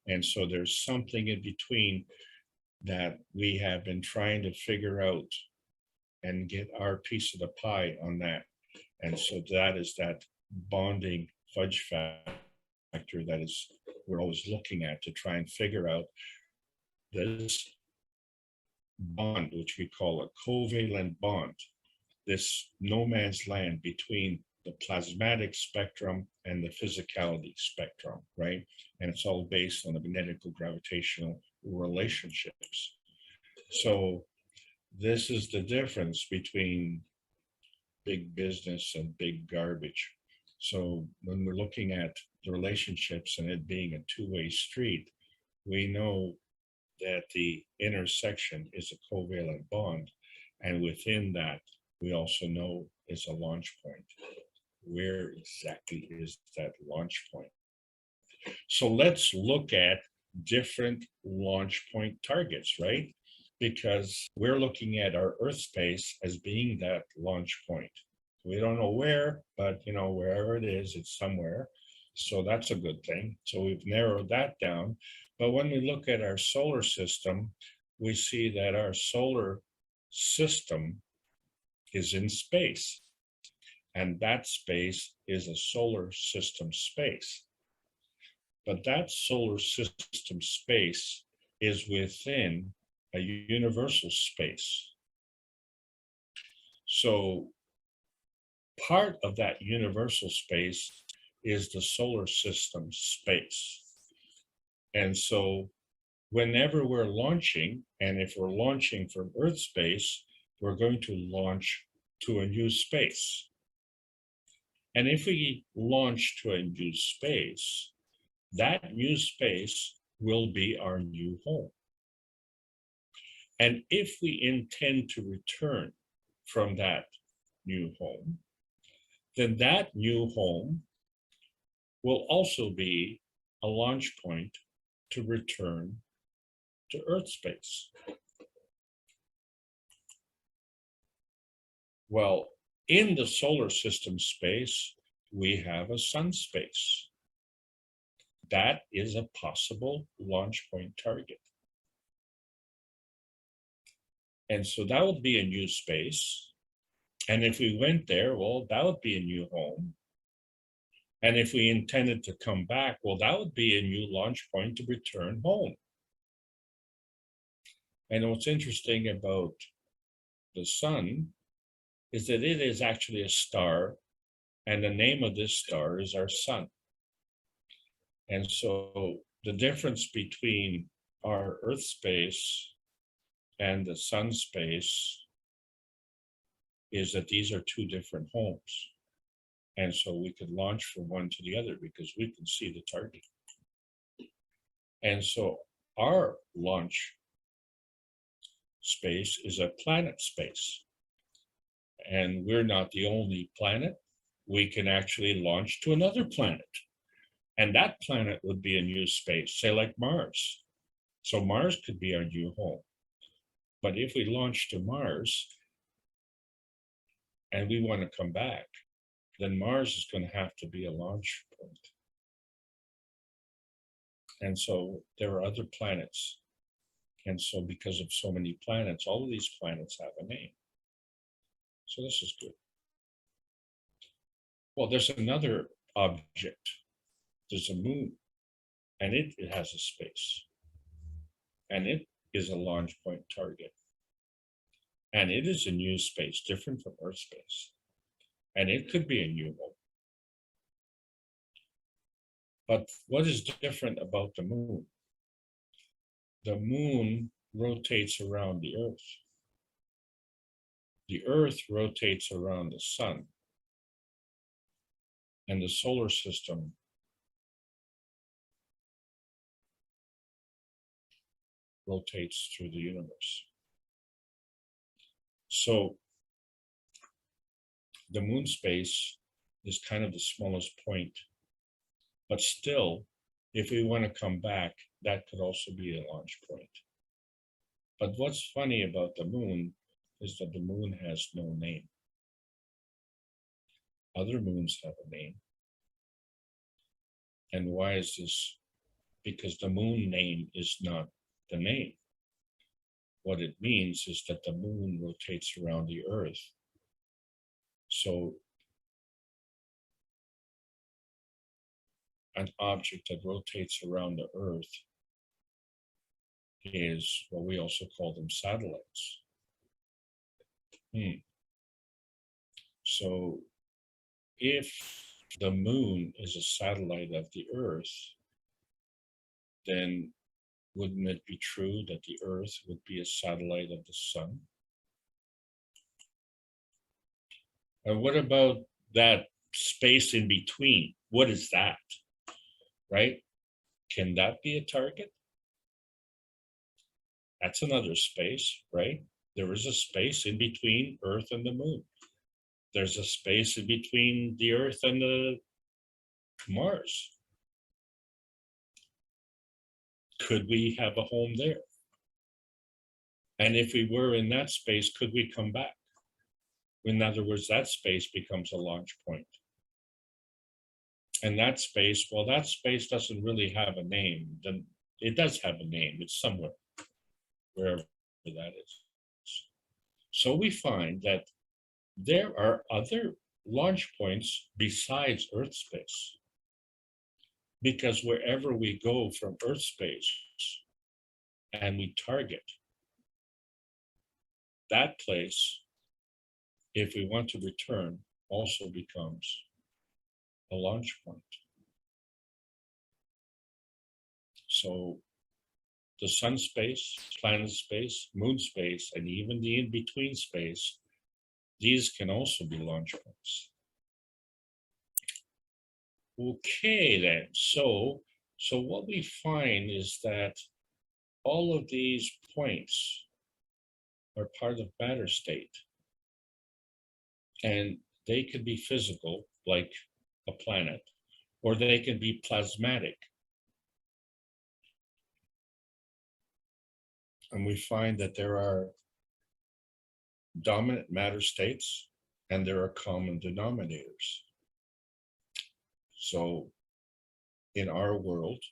And so there's something in between that we have been trying to figure out and get our piece of the pie on that. And so that is that bonding fudge factor that is we're always looking at to try and figure out this bond, which we call a covalent bond, this no man's land between the plasmatic spectrum and the physicality spectrum, right? And it's all based on the magnetical gravitational relationships. So this is the difference between big business and big garbage. So when we're looking at the relationships and it being a two-way street, we know that the intersection is a covalent bond. And within that, we also know is a launch point. Where exactly is that launch point? So let's look at different launch point targets, right? Because we're looking at our Earth space as being that launch point. We don't know where, but wherever it is, it's somewhere. So that's a good thing. So we've narrowed that down. But when we look at our solar system, we see that our solar system is in space. And that space is a solar system space. But that solar system space is within a universal space. So part of that universal space is the solar system space. And so whenever we're launching, and if we're launching from Earth space, we're going to launch to a new space. And if we launch to a new space, that new space will be our new home. And if we intend to return from that new home, then that new home will also be a launch point to return to Earth space. Well, in the solar system space, we have a sun space. That is a possible launch point target. And so that would be a new space. And if we went there, well, that would be a new home. And if we intended to come back, well, that would be a new launch point to return home. And what's interesting about the sun is that it is actually a star, and the name of this star is our sun. And so the difference between our Earth space and the sun space is that these are two different homes. And so we could launch from one to the other because we can see the target. And so our launch space is a planet space. and we're not the only planet, we can actually launch to another planet. And that planet would be a new space, say like Mars. So Mars could be our new home. But if we launch to Mars and we want to come back, then Mars is going to have to be a launch point. And so there are other planets. And so because of so many planets, all of these planets have a name. So this is good. Well, there's another object. There's a moon, and it has a space. And it is a launch point target. And it is a new space, different from Earth space. And it could be a new home. But what is different about the moon? The moon rotates around the Earth. The Earth rotates around the sun. And the solar system rotates through the universe. So the moon space is kind of the smallest point, but still, if we want to come back, that could also be a launch point. But what's funny about the moon is that the moon has no name. Other moons have a name. And why is this? Because the moon name is not the name. What it means is that the moon rotates around the Earth. So an object that rotates around the Earth is what we also call them satellites. So if the moon is a satellite of the Earth, then wouldn't it be true that the Earth would be a satellite of the sun? And what about that space in between? What is that? Right? Can that be a target? That's another space, right? There is a space in between Earth and the moon. There's a space in between the Earth and the Mars. Could we have a home there? And if we were in that space, could we come back? In other words, that space becomes a launch point. And that space, well, that space doesn't really have a name. Then it does have a name. It's somewhere, wherever that is. So we find that there are other launch points besides Earth space. Because wherever we go from Earth space and we target that place, if we want to return, also becomes a launch point. So the sun space, planet space, moon space, and even the in-between space, these can also be launch points. Okay, then, so what we find is that all of these points are part of matter state. And they could be physical, like a planet, or they can be plasmatic. And we find that there are dominant matter states and there are common denominators. So in our world,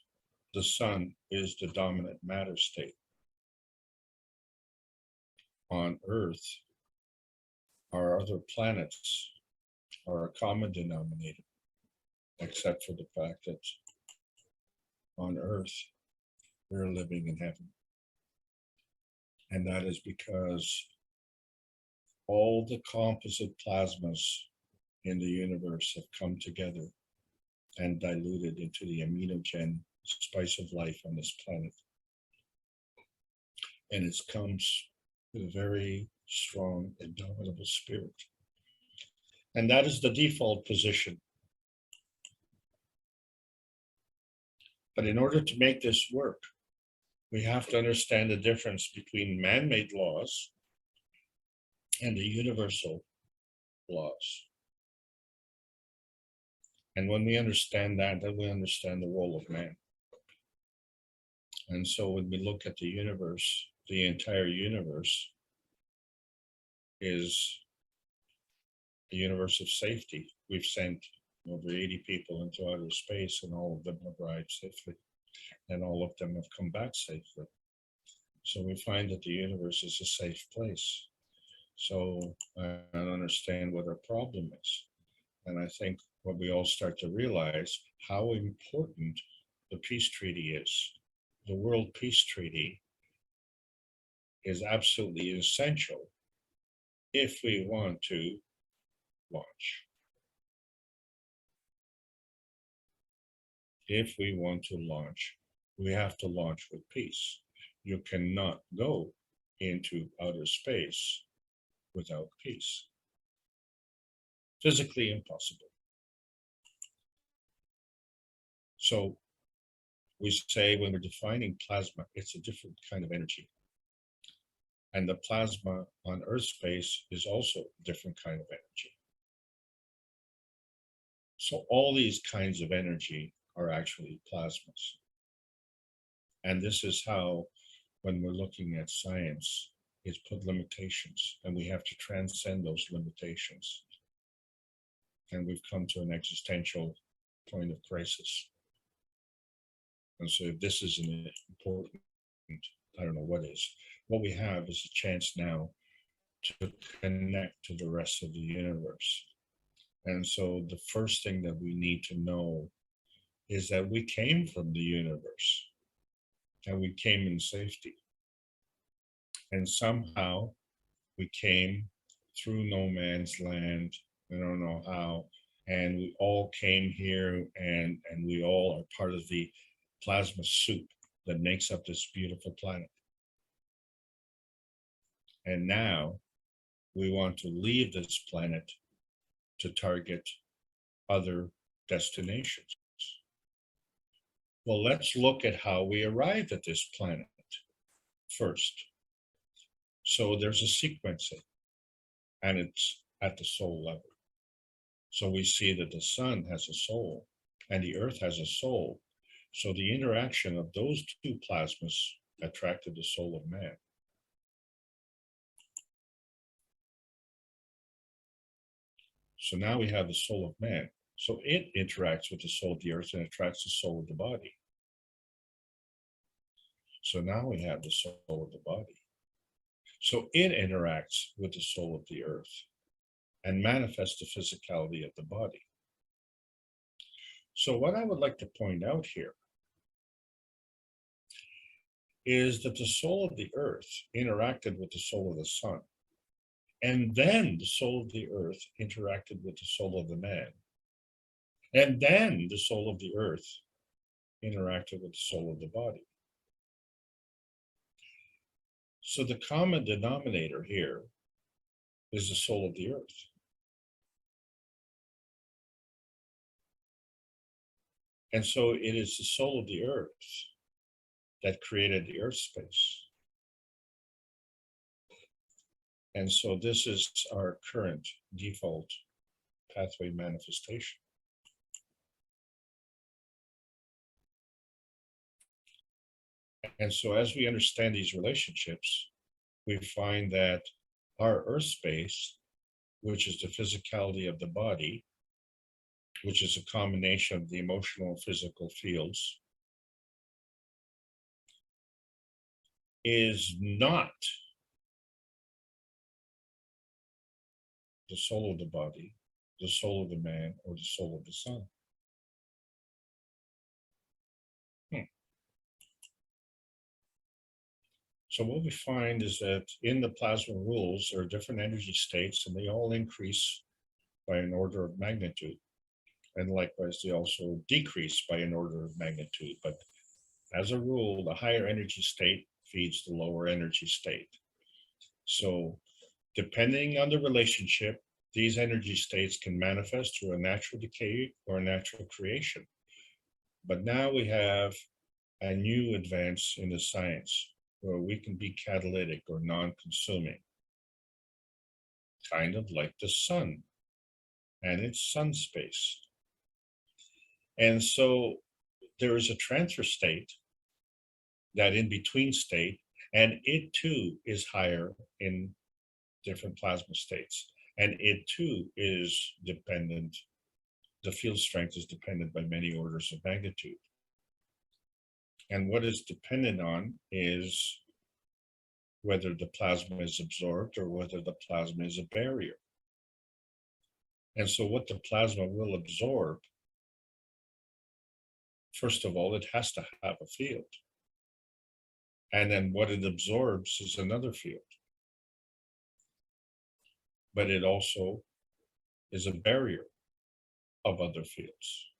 the sun is the dominant matter state. On Earth, our other planets are a common denominator, except for the fact that on Earth, we're living in heaven. And that is because all the composite plasmas in the universe have come together and diluted into the aminogen spice of life on this planet. And it comes with a very strong, indomitable spirit. And that is the default position. But in order to make this work, we have to understand the difference between man-made laws and the universal laws. And when we understand that, then we understand the role of man. And so when we look at the universe, the entire universe is a universe of safety. We've sent over 80 people into outer space, and all of them have arrived safely, and all of them have come back safely. So we find that the universe is a safe place. So I don't understand what our problem is. And I think what we all start to realize how important the peace treaty is. The World Peace Treaty is absolutely essential if we want to launch. If we want to launch, we have to launch with peace. You cannot go into outer space without peace. Physically impossible. So we say when we're defining plasma, it's a different kind of energy. And the plasma on Earth space is also a different kind of energy. So all these kinds of energy are actually plasmas. And this is how, when we're looking at science, it's put limitations, and we have to transcend those limitations. And we've come to an existential point of crisis. And so if this is an important, I don't know what is, what we have is a chance now to connect to the rest of the universe. And so the first thing that we need to know is that we came from the universe, and we came in safety. And somehow we came through no man's land. I don't know how. And we all came here, and we all are part of the plasma soup that makes up this beautiful planet. And now we want to leave this planet to target other destinations. Well, let's look at how we arrived at this planet first. So there's a sequencing, and it's at the soul level. So we see that the sun has a soul and the earth has a soul. So the interaction of those two plasmas attracted the soul of man. So now we have the soul of man. So it interacts with the soul of the earth and attracts the soul of the body. So now we have the soul of the body. So it interacts with the soul of the earth and manifests the physicality of the body. So what I would like to point out here is that the soul of the earth interacted with the soul of the sun. And then the soul of the earth interacted with the soul of the man. And then the soul of the earth interacted with the soul of the body. So the common denominator here is the soul of the earth. And so it is the soul of the earth that created the earth space. And so this is our current default pathway manifestation. And so as we understand these relationships, we find that our earth space, which is the physicality of the body, which is a combination of the emotional and physical fields, is not the soul of the body, the soul of the man, or the soul of the sun. So what we find is that in the plasma rules, there are different energy states, and they all increase by an order of magnitude. And likewise, they also decrease by an order of magnitude. But as a rule, the higher energy state feeds the lower energy state. So depending on the relationship, these energy states can manifest through a natural decay or a natural creation. But now we have a new advance in the science where we can be catalytic or non-consuming, kind of like the sun and it's sun space. And so there is a transfer state, that in between state, and it too is higher in different plasma states. And it too is dependent, the field strength is dependent by many orders of magnitude. And what it's dependent on is whether the plasma is absorbed or whether the plasma is a barrier. And so what the plasma will absorb, first of all, it has to have a field. And then what it absorbs is another field. But it also is a barrier of other fields.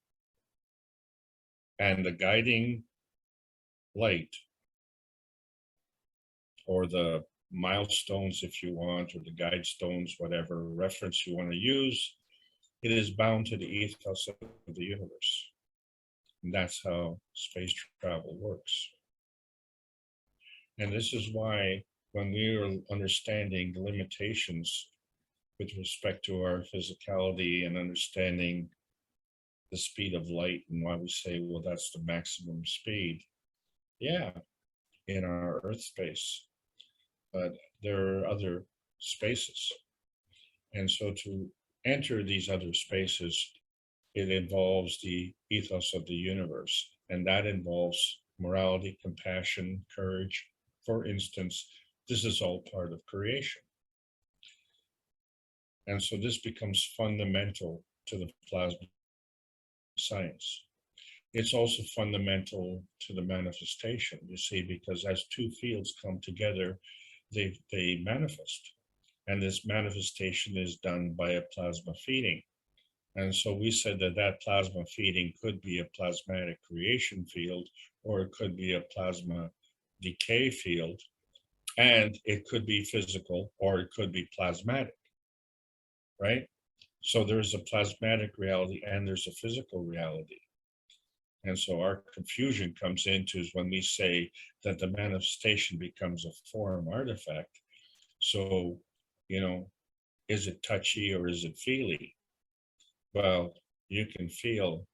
And the guiding light, or the milestones, if you want, or the guide stones, whatever reference you want to use, it is bound to the ethos of the universe. And that's how space travel works. And this is why when we are understanding the limitations with respect to our physicality and understanding the speed of light, and why we say, well, that's the maximum speed. Yeah, in our Earth space, but there are other spaces. And so to enter these other spaces, it involves the ethos of the universe, and that involves morality, compassion, courage. For instance, this is all part of creation. And so this becomes fundamental to the plasma science. It's also fundamental to the manifestation, you see, because as two fields come together, they manifest. And this manifestation is done by a plasma feeding. And so we said that that plasma feeding could be a plasmatic creation field, or it could be a plasma decay field, and it could be physical, or it could be plasmatic, right? So there's a plasmatic reality and there's a physical reality. And so our confusion comes into is when we say that the manifestation becomes a form artifact. So, you know, is it touchy or is it feely? Well, you can feel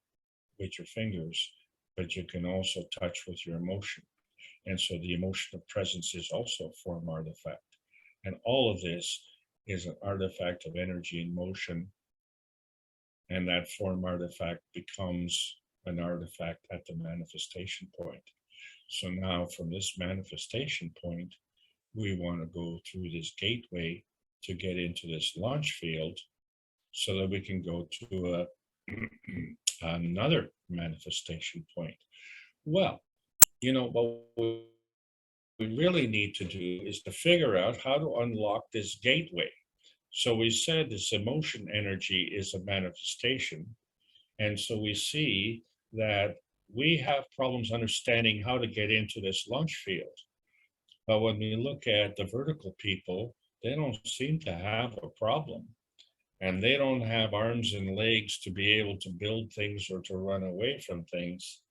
with your fingers, but you can also touch with your emotion. And so the emotion of presence is also a form artifact. And all of this is an artifact of energy and motion. And that form artifact becomes an artifact at the manifestation point. So now from this manifestation point, we want to go through this gateway to get into this launch field so that we can go to another manifestation point. Well, you know, what we really need to do is to figure out how to unlock this gateway. So we said this emotion energy is a manifestation. And so we see that we have problems understanding how to get into this launch field. But when we look at the vertical people, they don't seem to have a problem. And they don't have arms and legs to be able to build things or to run away from things.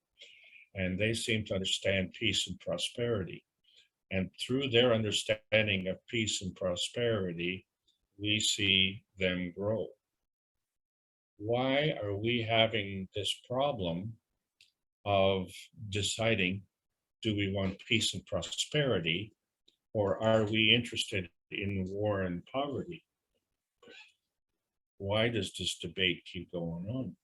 And they seem to understand peace and prosperity. And through their understanding of peace and prosperity, we see them grow. Why are we having this problem of deciding, do we want peace and prosperity, or are we interested in war and poverty? Why does this debate keep going on?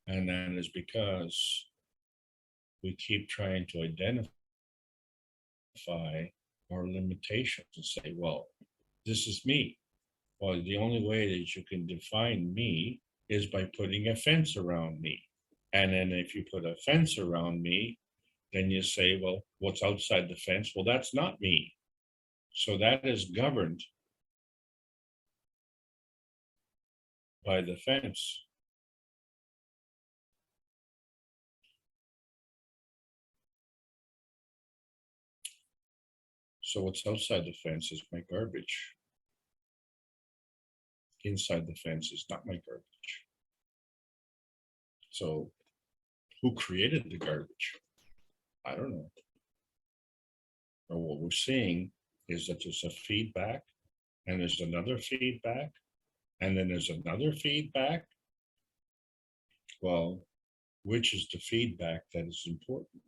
And that is because we keep trying to identify our limitations and say, well, this is me. Well, the only way that you can define me is by putting a fence around me. And then if you put a fence around me, then you say, well, what's outside the fence? Well, that's not me. So that is governed by the fence. So what's outside the fence is my garbage. Inside the fence is not my garbage. So who created the garbage? I don't know. But what we're seeing is that there's a feedback, and there's another feedback, and then there's another feedback. Well, which is the feedback that is important?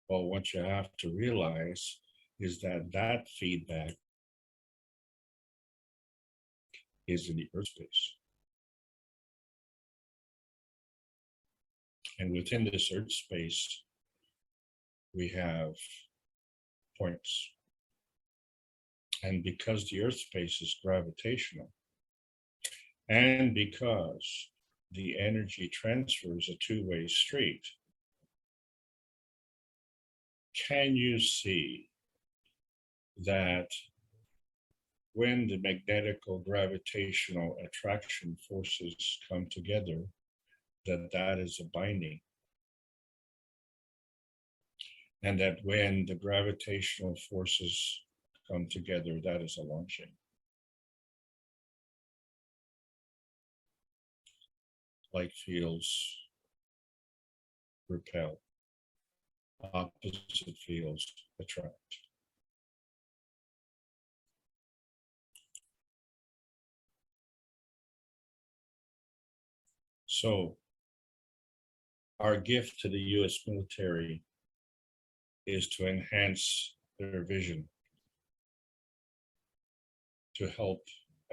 Well, what you have to realize is that that feedback is in the earth space. And within this earth space, we have points. And because the earth space is gravitational, and because the energy transfer is a two-way street, can you see that when the magnetical gravitational attraction forces come together, that is a binding? And that when the gravitational forces come together, that is a launching. Like fields repel, opposite fields attract. So our gift to the US military is to enhance their vision, to help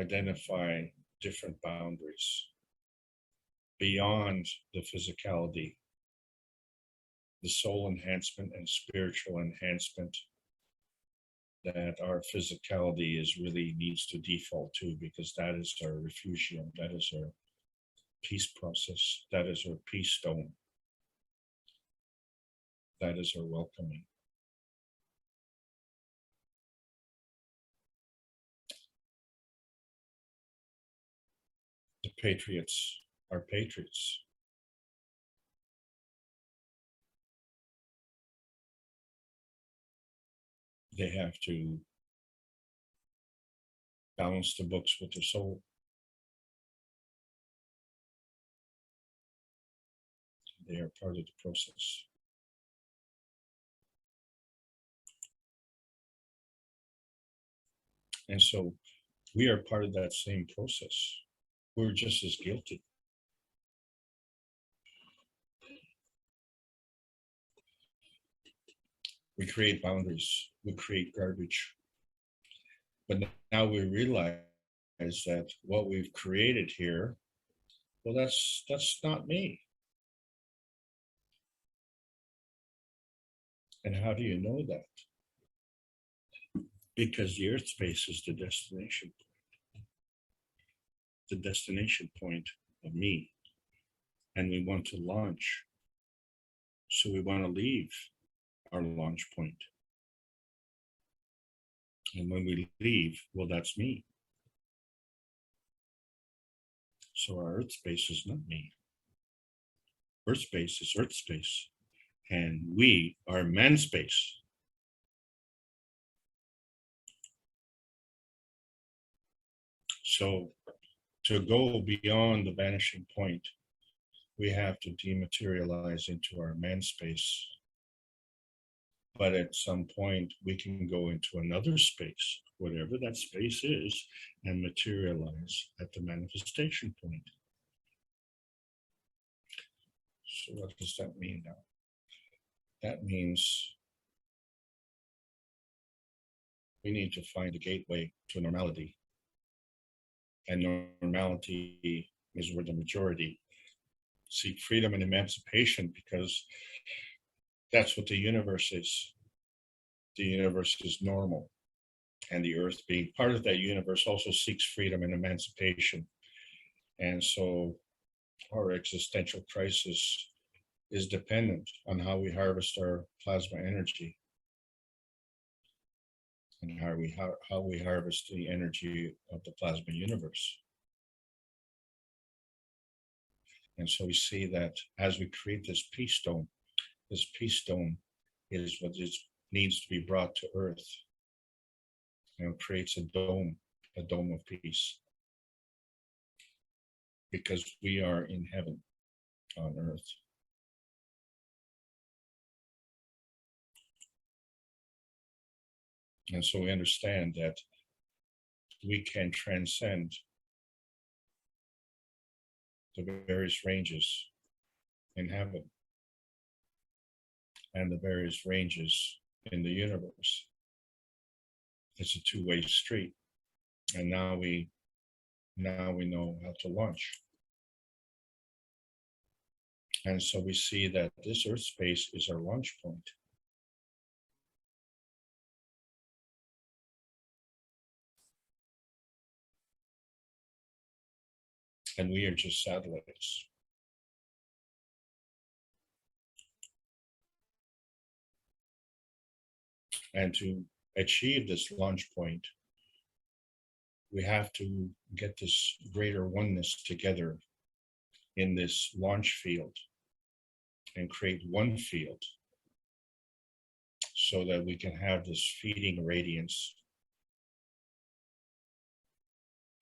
identify different boundaries beyond the physicality, the soul enhancement and spiritual enhancement that our physicality is really needs to default to, because that is our refugium, that is our peace process, that is our peace stone, that is our welcoming. The patriots are patriots. They have to balance the books with their soul. They are part of the process. And so we are part of that same process. We're just as guilty. We create boundaries, we create garbage. But now we realize that what we've created here, well, that's not me. And how do you know that? Because the earth space is the destination point of me. And we want to launch. So we want to leave our launch point. And when we leave, well, that's me. So our earth space is not me. Earth space is earth space. And we are man space. So to go beyond the vanishing point, we have to dematerialize into our man space. But at some point, we can go into another space, whatever that space is, and materialize at the manifestation point. So what does that mean now? That means we need to find a gateway to normality. And normality is where the majority seek freedom and emancipation, because that's what the universe is. The universe is normal. And the earth, being part of that universe, also seeks freedom and emancipation. And so our existential crisis is dependent on how we harvest our plasma energy and how we harvest the energy of the plasma universe. And so we see that as we create this peace dome is what needs to be brought to earth, and it creates a dome of peace, because we are in heaven on earth. And so we understand that we can transcend the various ranges in heaven and the various ranges in the universe. It's a two-way street. And now we know how to launch. And so we see that this Earth space is our launch point. And we are just satellites. And to achieve this launch point, we have to get this greater oneness together in this launch field and create one field so that we can have this feeding radiance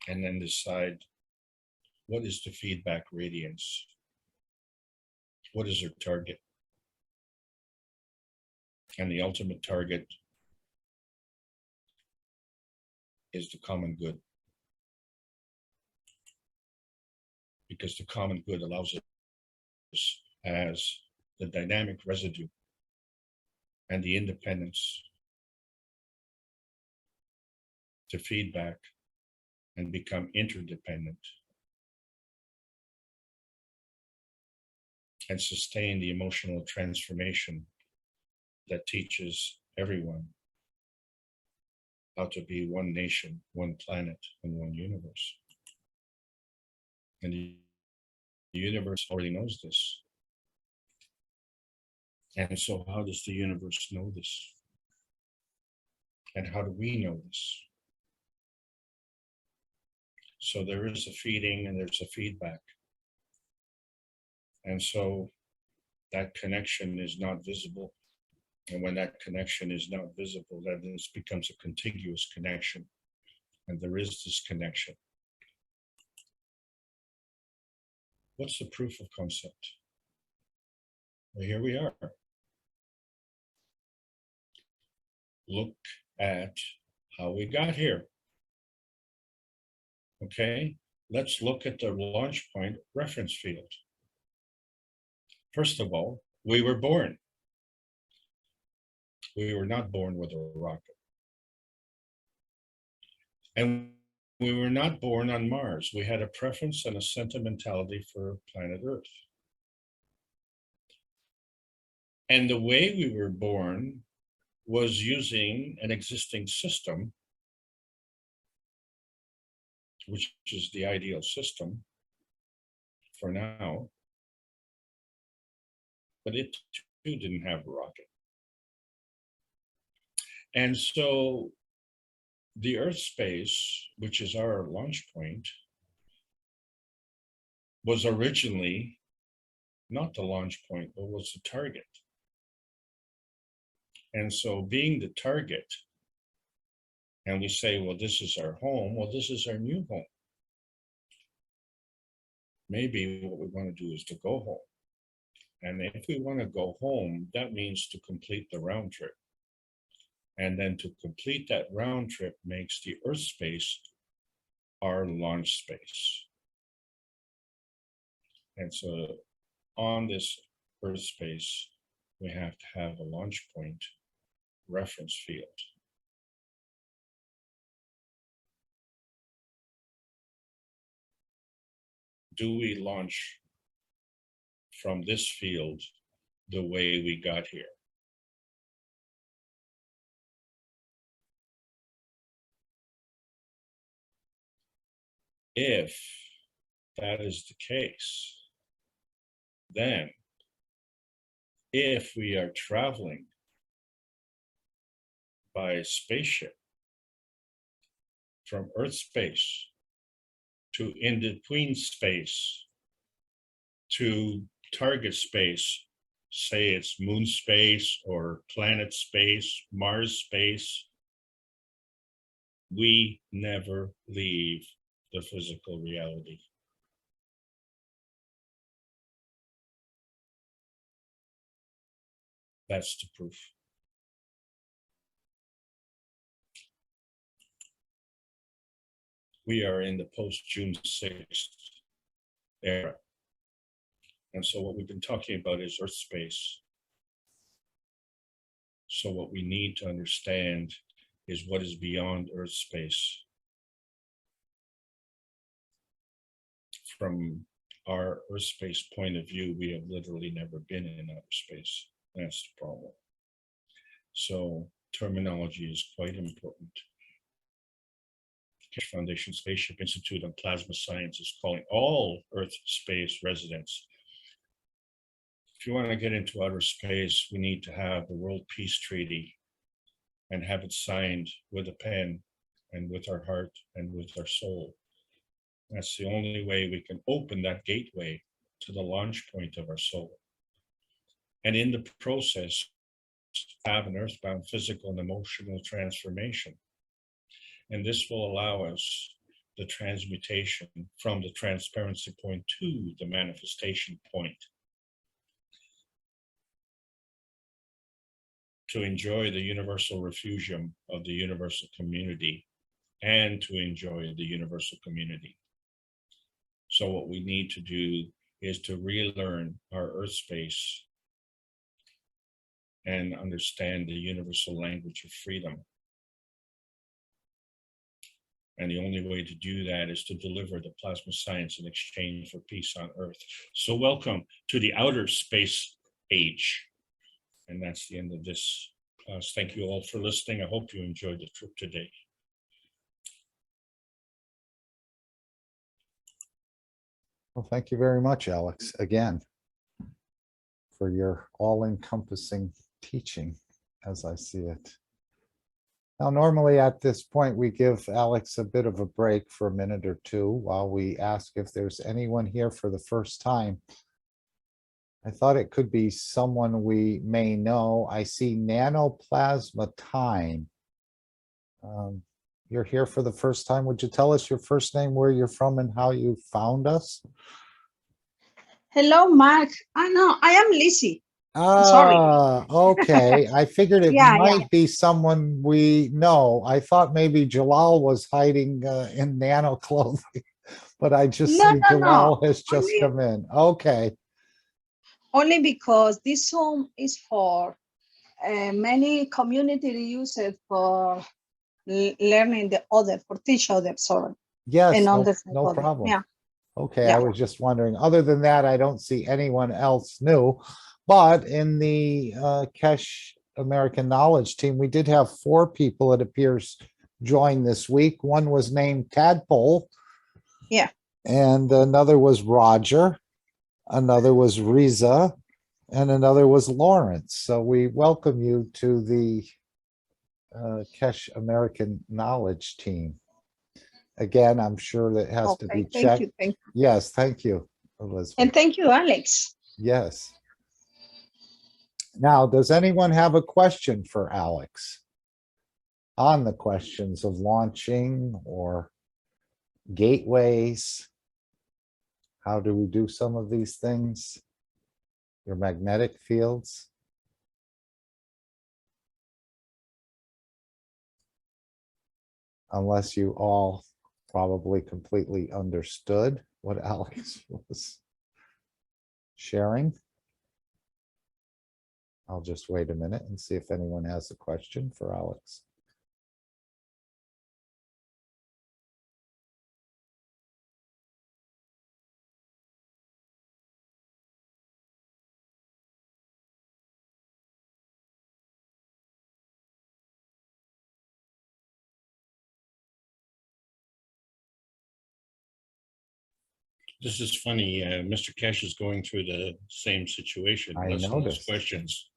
and then decide what is the feedback radiance? What is our target? And the ultimate target is the common good. Because the common good allows us as the dynamic residue and the independence to feedback and become interdependent and sustain the emotional transformation that teaches everyone how to be one nation, one planet, and one universe. And the universe already knows this. And so how does the universe know this? And how do we know this? So there is a feeding and there's a feedback. And so that connection is not visible. And when that connection is not visible, then this becomes a contiguous connection. And there is this connection. What's the proof of concept? Well, here we are. Look at how we got here. Okay, let's look at the launch point reference field. First of all, we were born. We were not born with a rocket. And we were not born on Mars. We had a preference and a sentimentality for planet Earth. And the way we were born was using an existing system, which is the ideal system for now, but it too didn't have a rocket. And so the Earth space, which is our launch point, was originally not the launch point, but was the target. And so being the target, and we say, well, this is our home. Well, this is our new home. Maybe what we want to do is to go home. And if we want to go home, that means to complete the round trip. And then to complete that round trip makes the Earth space our launch space. And so on this Earth space, we have to have a launch point reference field. Do we launch from this field the way we got here? If that is the case, then if we are traveling by a spaceship from Earth space to in-between space to target space, say it's moon space or planet space, Mars space, we never leave the physical reality. That's the proof. we are in the post-June 6th era. And so what we've been talking about is Earth space. So what we need to understand is what is beyond Earth space. From our Earth space point of view, we have literally never been in outer space. That's the problem. So terminology is quite important. KAKT Foundation Spaceship Institute on Plasma Science is calling all Earth space residents. If you want to get into outer space, we need to have the World Peace Treaty and have it signed with a pen and with our heart and with our soul. That's the only way we can open that gateway to the launch point of our soul. And in the process, have an earthbound physical and emotional transformation. And this will allow us the transmutation from the transparency point to the manifestation point, to enjoy the universal refugium of the universal community and to enjoy the universal community. So what we need to do is to relearn our earth space and understand the universal language of freedom. And the only way to do that is to deliver the plasma science in exchange for peace on Earth. So welcome to the outer space age. And that's the end of this class. Thank you all for listening. I hope you enjoyed the trip today. Well, thank you very much, Alex, again, for your all-encompassing teaching as I see it. Now, normally at this point, we give Alex a bit of a break for a minute or two while we ask if there's anyone here for the first time. I thought it could be someone we may know. I see Nanoplasma Time. You're here for the first time. Would you tell us your first name, where you're from, and how you found us? Hello, Mark. No, I am Lizzie. Sorry. Okay. I figured it Yeah, might be someone we know. I thought maybe Jalal was hiding in nano clothing, but I just see Jalal has just come in. Okay. Only because this Zoom is for many community use it for learning the other, for teach others. Sorry. Yes, and no problem. Yeah. Okay, Yeah. I was just wondering. Other than that, I don't see anyone else new. But in the KAKT American Knowledge Team, we did have 4 people, it appears, join this week. One was named Tadpole. Yeah. And another was Roger. Another was Riza. And another was Lawrence. So we welcome you to the KAKT American Knowledge Team. Again, I'm sure that has to be checked. Thank you. Yes, thank you, Elizabeth. And thank you, Alex. Yes. Now, does anyone have a question for Alex on the questions of launching or gateways? How do we do some of these things? Your magnetic fields? Unless you all probably completely understood what Alex was sharing. I'll just wait a minute and see if anyone has a question for Alex. This is funny. Mr. Cash is going through the same situation. I Less and less noticed. questions.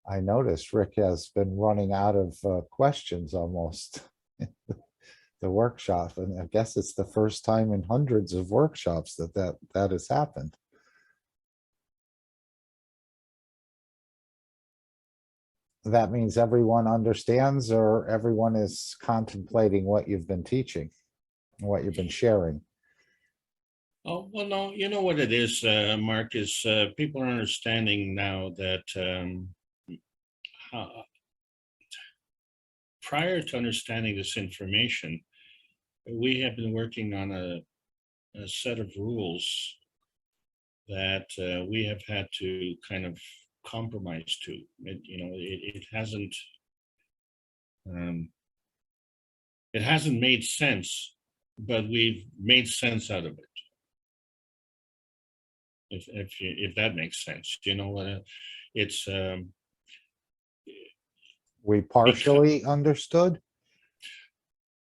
I noticed Rick has been running out of questions almost the workshop, and I guess it's the first time in hundreds of workshops that has happened. That means everyone understands, or everyone is contemplating what you've been teaching, what you've been sharing. Oh, well, no, you know what it is, Mark, is people are understanding now that prior to understanding this information, we have been working on a set of rules that we have had to kind of compromise to. It hasn't made sense, but we've made sense out of it. If that makes sense, it's We partially understood.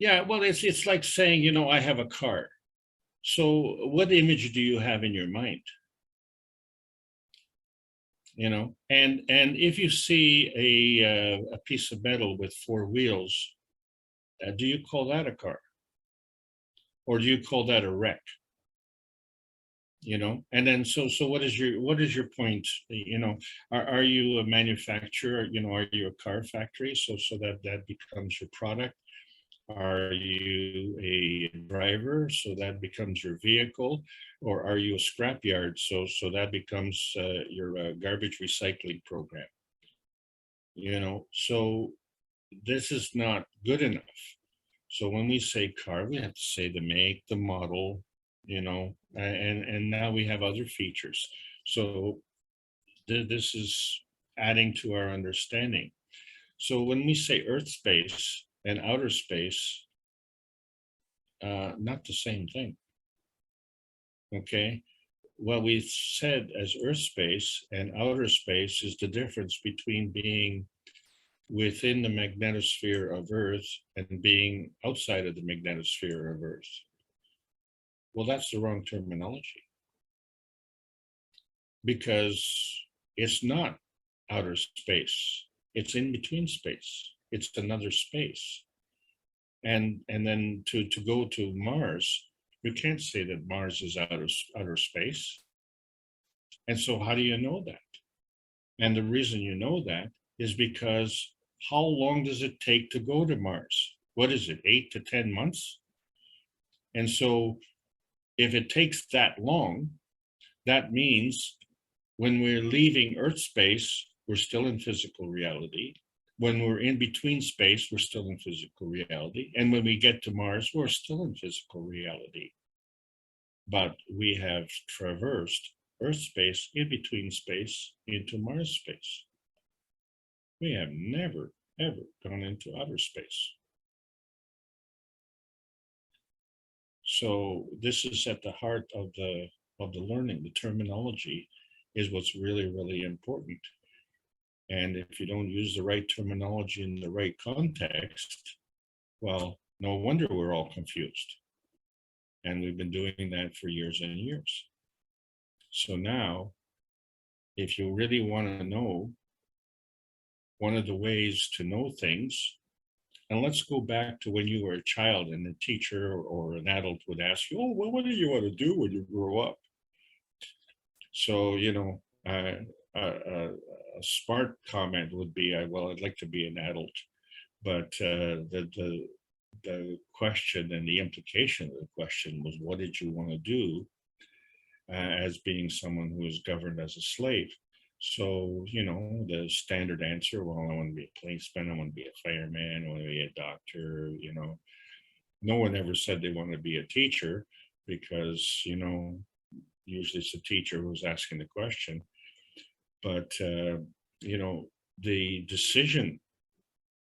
yeah. Well, it's like saying, I have a car. So what image do you have in your mind? And if you see a piece of metal with four wheels, do you call that a car? Or do you call that a wreck? And then so what is your point? Are you a manufacturer? Are you a car factory? So that becomes your product. Are you a driver? So that becomes your vehicle. Or are you a scrapyard? So that becomes your garbage recycling program. So this is not good enough. So when we say car, we have to say the make, the model, and now we have other features. So this is adding to our understanding. So when we say Earth space and outer space, not the same thing. Okay. What we said as Earth space and outer space is the difference between being within the magnetosphere of Earth and being outside of the magnetosphere of Earth. Well, that's the wrong terminology, because it's not outer space. It's in between space. It's another space. And then to go to Mars, you can't say that Mars is outer space. And so how do you know that? And the reason you know that is because how long does it take to go to Mars? What is it, 8 to 10 months? And so if it takes that long, that means when we're leaving Earth space, we're still in physical reality. When we're in between space, we're still in physical reality. And when we get to Mars, we're still in physical reality. But we have traversed Earth space, in between space, into Mars space. We have never, ever gone into outer space. So this is at the heart of the learning. The terminology is what's really, really important. And if you don't use the right terminology in the right context, well, no wonder we're all confused. And we've been doing that for years and years. So now, if you really want to know, one of the ways to know things, and let's go back to when you were a child and a teacher or an adult would ask you, oh, well, what do you want to do when you grow up? So, a smart comment would be, well, I'd like to be an adult. But the question and the implication of the question was, what did you want to do as being someone who is governed as a slave? So, the standard answer, well, I want to be a policeman, I want to be a fireman, I want to be a doctor, No one ever said they want to be a teacher because, usually it's a teacher who's asking the question. But, the decision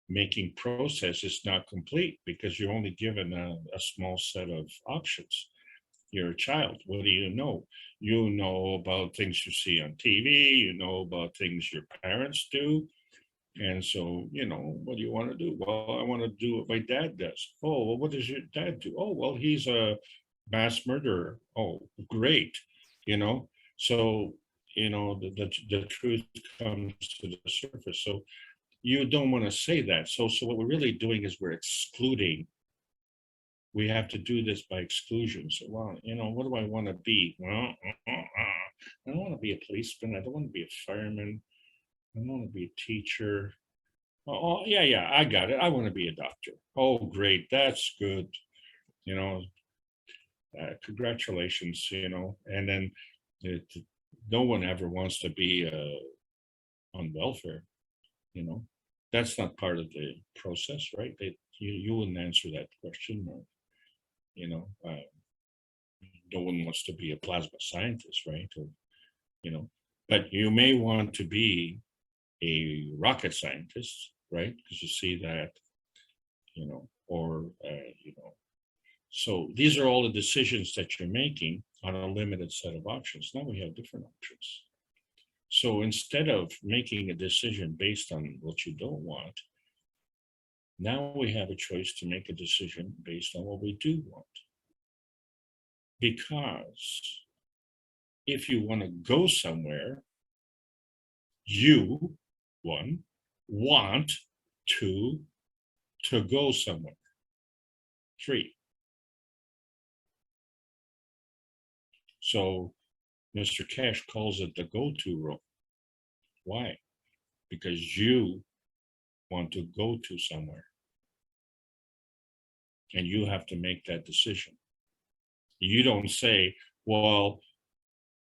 making process is not complete because you're only given a small set of options. You're a child. What do you know? You know about things you see on TV, you know about things your parents do. And so, what do you want to do? Well, I want to do what my dad does. Oh, well, what does your dad do? Oh, well, he's a mass murderer. Oh, great. So, the truth comes to the surface. So you don't want to say that. So what we're really doing is we're excluding. We have to do this by exclusion. So, well, what do I want to be? Well, I don't want to be a policeman. I don't want to be a fireman. I don't want to be a teacher. Oh, yeah, I got it. I want to be a doctor. Oh, great. That's good. Congratulations, and then no one ever wants to be on welfare, That's not part of the process, right? You wouldn't answer that question. you know, no one wants to be a plasma scientist, right? Or, you know, but you may want to be a rocket scientist, right? Because you see that, you know, or, you know, so these are all the decisions that you're making on a limited set of options. Now we have different options. So instead of making a decision based on what you don't want, now we have a choice to make a decision based on what we do want. Because if you want to go somewhere, you, one, want to go somewhere. 3. So Mr. Cash calls it the go-to room. Why? Because you want to go to somewhere. And you have to make that decision. You don't say, well,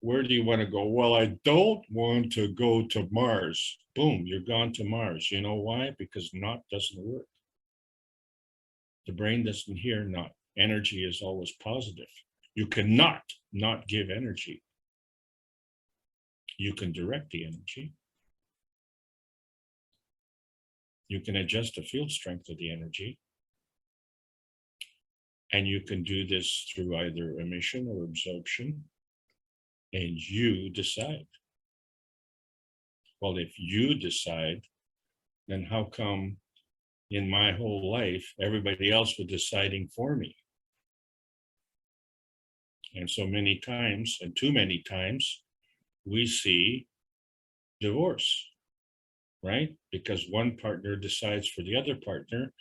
where do you want to go? Well, I don't want to go to Mars. Boom, you're gone to Mars. You know why? Because not doesn't work. The brain doesn't hear not. Energy is always positive. You cannot not give energy. You can direct the energy. You can adjust the field strength of the energy. And you can do this through either emission or absorption. And you decide. Well, if you decide, then how come in my whole life, everybody else was deciding for me? And so many times, and too many times, we see divorce, right? Because one partner decides for the other partner,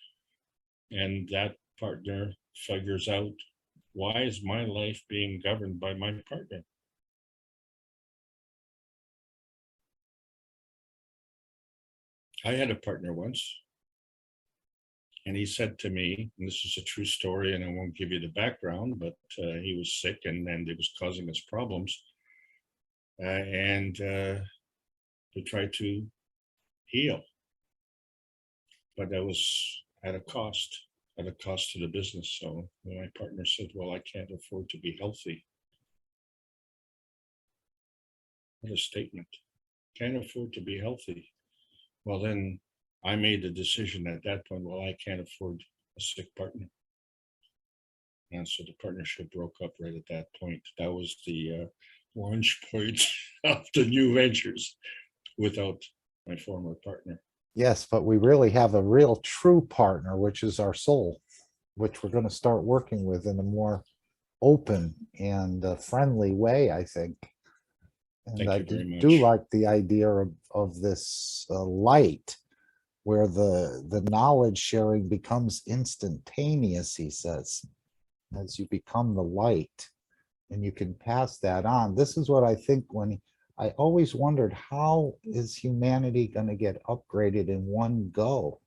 and that partner figures out, why is my life being governed by my partner? I had a partner once, and he said to me, and this is a true story, and I won't give you the background, but he was sick and it was causing us problems. And we tried to heal, but that was at a cost to the business. So my partner said, well, I can't afford to be healthy. What a statement. Can't afford to be healthy. Well, then I made the decision at that point, well, I can't afford a sick partner. And so the partnership broke up right at that point. That was the launch point of the new ventures without my former partner. Yes, but we really have a real true partner, which is our soul, which we're going to start working with in a more open and friendly way, I think. And Thank I you very do much. like the idea of this light, where the knowledge sharing becomes instantaneous, he says, as you become the light and you can pass that on. This is what I think when I always wondered, how is humanity going to get upgraded in one go?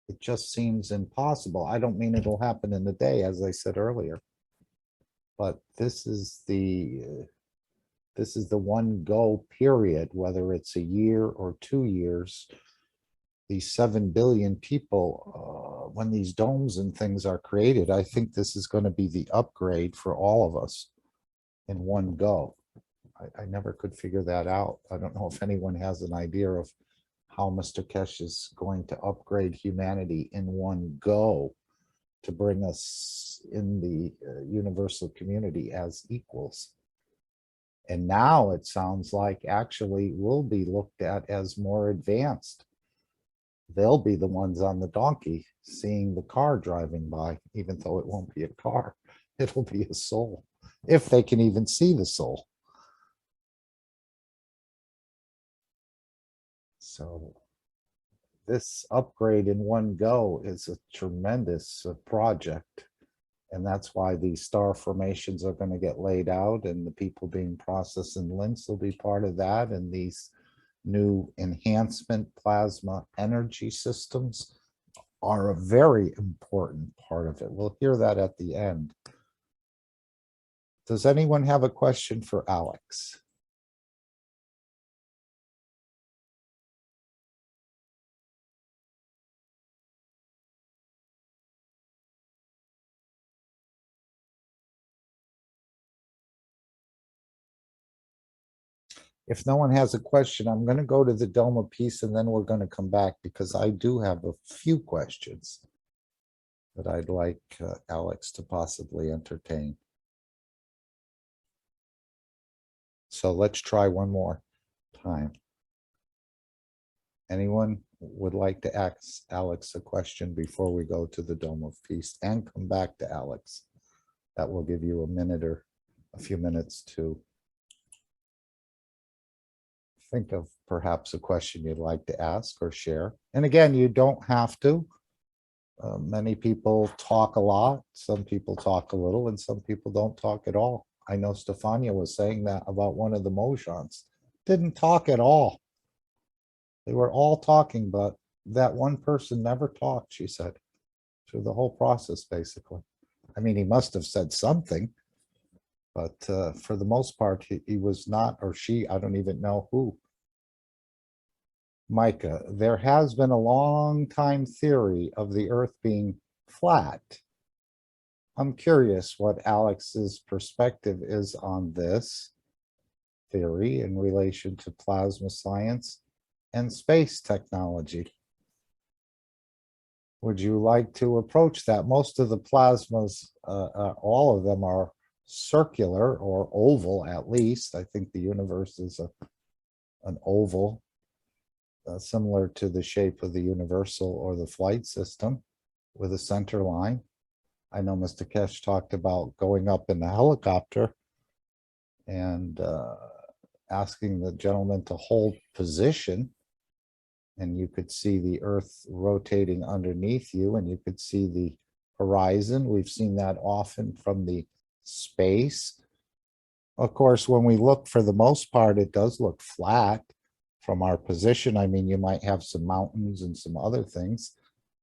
It just seems impossible. I don't mean it'll happen in a day, as I said earlier, but this is the one go period, whether it's a year or 2 years. These 7 billion people, when these domes and things are created, I think this is going to be the upgrade for all of us in one go. I never could figure that out. I don't know if anyone has an idea of how Mr. Kesh is going to upgrade humanity in one go to bring us in the universal community as equals. And now it sounds like actually we'll be looked at as more advanced. They'll be the ones on the donkey seeing the car driving by, even though it won't be a car. It'll be a soul, if they can even see the soul. So this upgrade in one go is a tremendous project. And that's why these star formations are going to get laid out, and the people being processed in links will be part of that. And these new enhancement plasma energy systems are a very important part of it. We'll hear that at the end. Does anyone have a question for Alex? If no one has a question, I'm going to go to the DOMA piece and then we're going to come back because I do have a few questions that I'd like Alex to possibly entertain. So let's try one more time. Anyone would like to ask Alex a question before we go to the DOMA piece and come back to Alex? That will give you a minute or a few minutes to think of perhaps a question you'd like to ask or share. And again, you don't have to. Many people talk a lot, some people talk a little, and some people don't talk at all. I know Stefania was saying that about one of the Mojans. Didn't talk at all. They were all talking, but that one person never talked, she said, through the whole process, basically. I mean, he must have said something, but for the most part, he was not, or she, I don't even know who. Micah, there has been a long time theory of the Earth being flat. I'm curious what Alex's perspective is on this theory in relation to plasma science and space technology. Would you like to approach that? Most of the plasmas, all of them are circular or oval at least. I think the universe is an oval. Similar to the shape of the universal or the flight system with a center line. I know Mr. Kesh talked about going up in the helicopter and asking the gentleman to hold position, and you could see the Earth rotating underneath you and you could see the horizon. We've seen that often from the space. Of course, when we look, for the most part, it does look flat. From our position, I mean, you might have some mountains and some other things,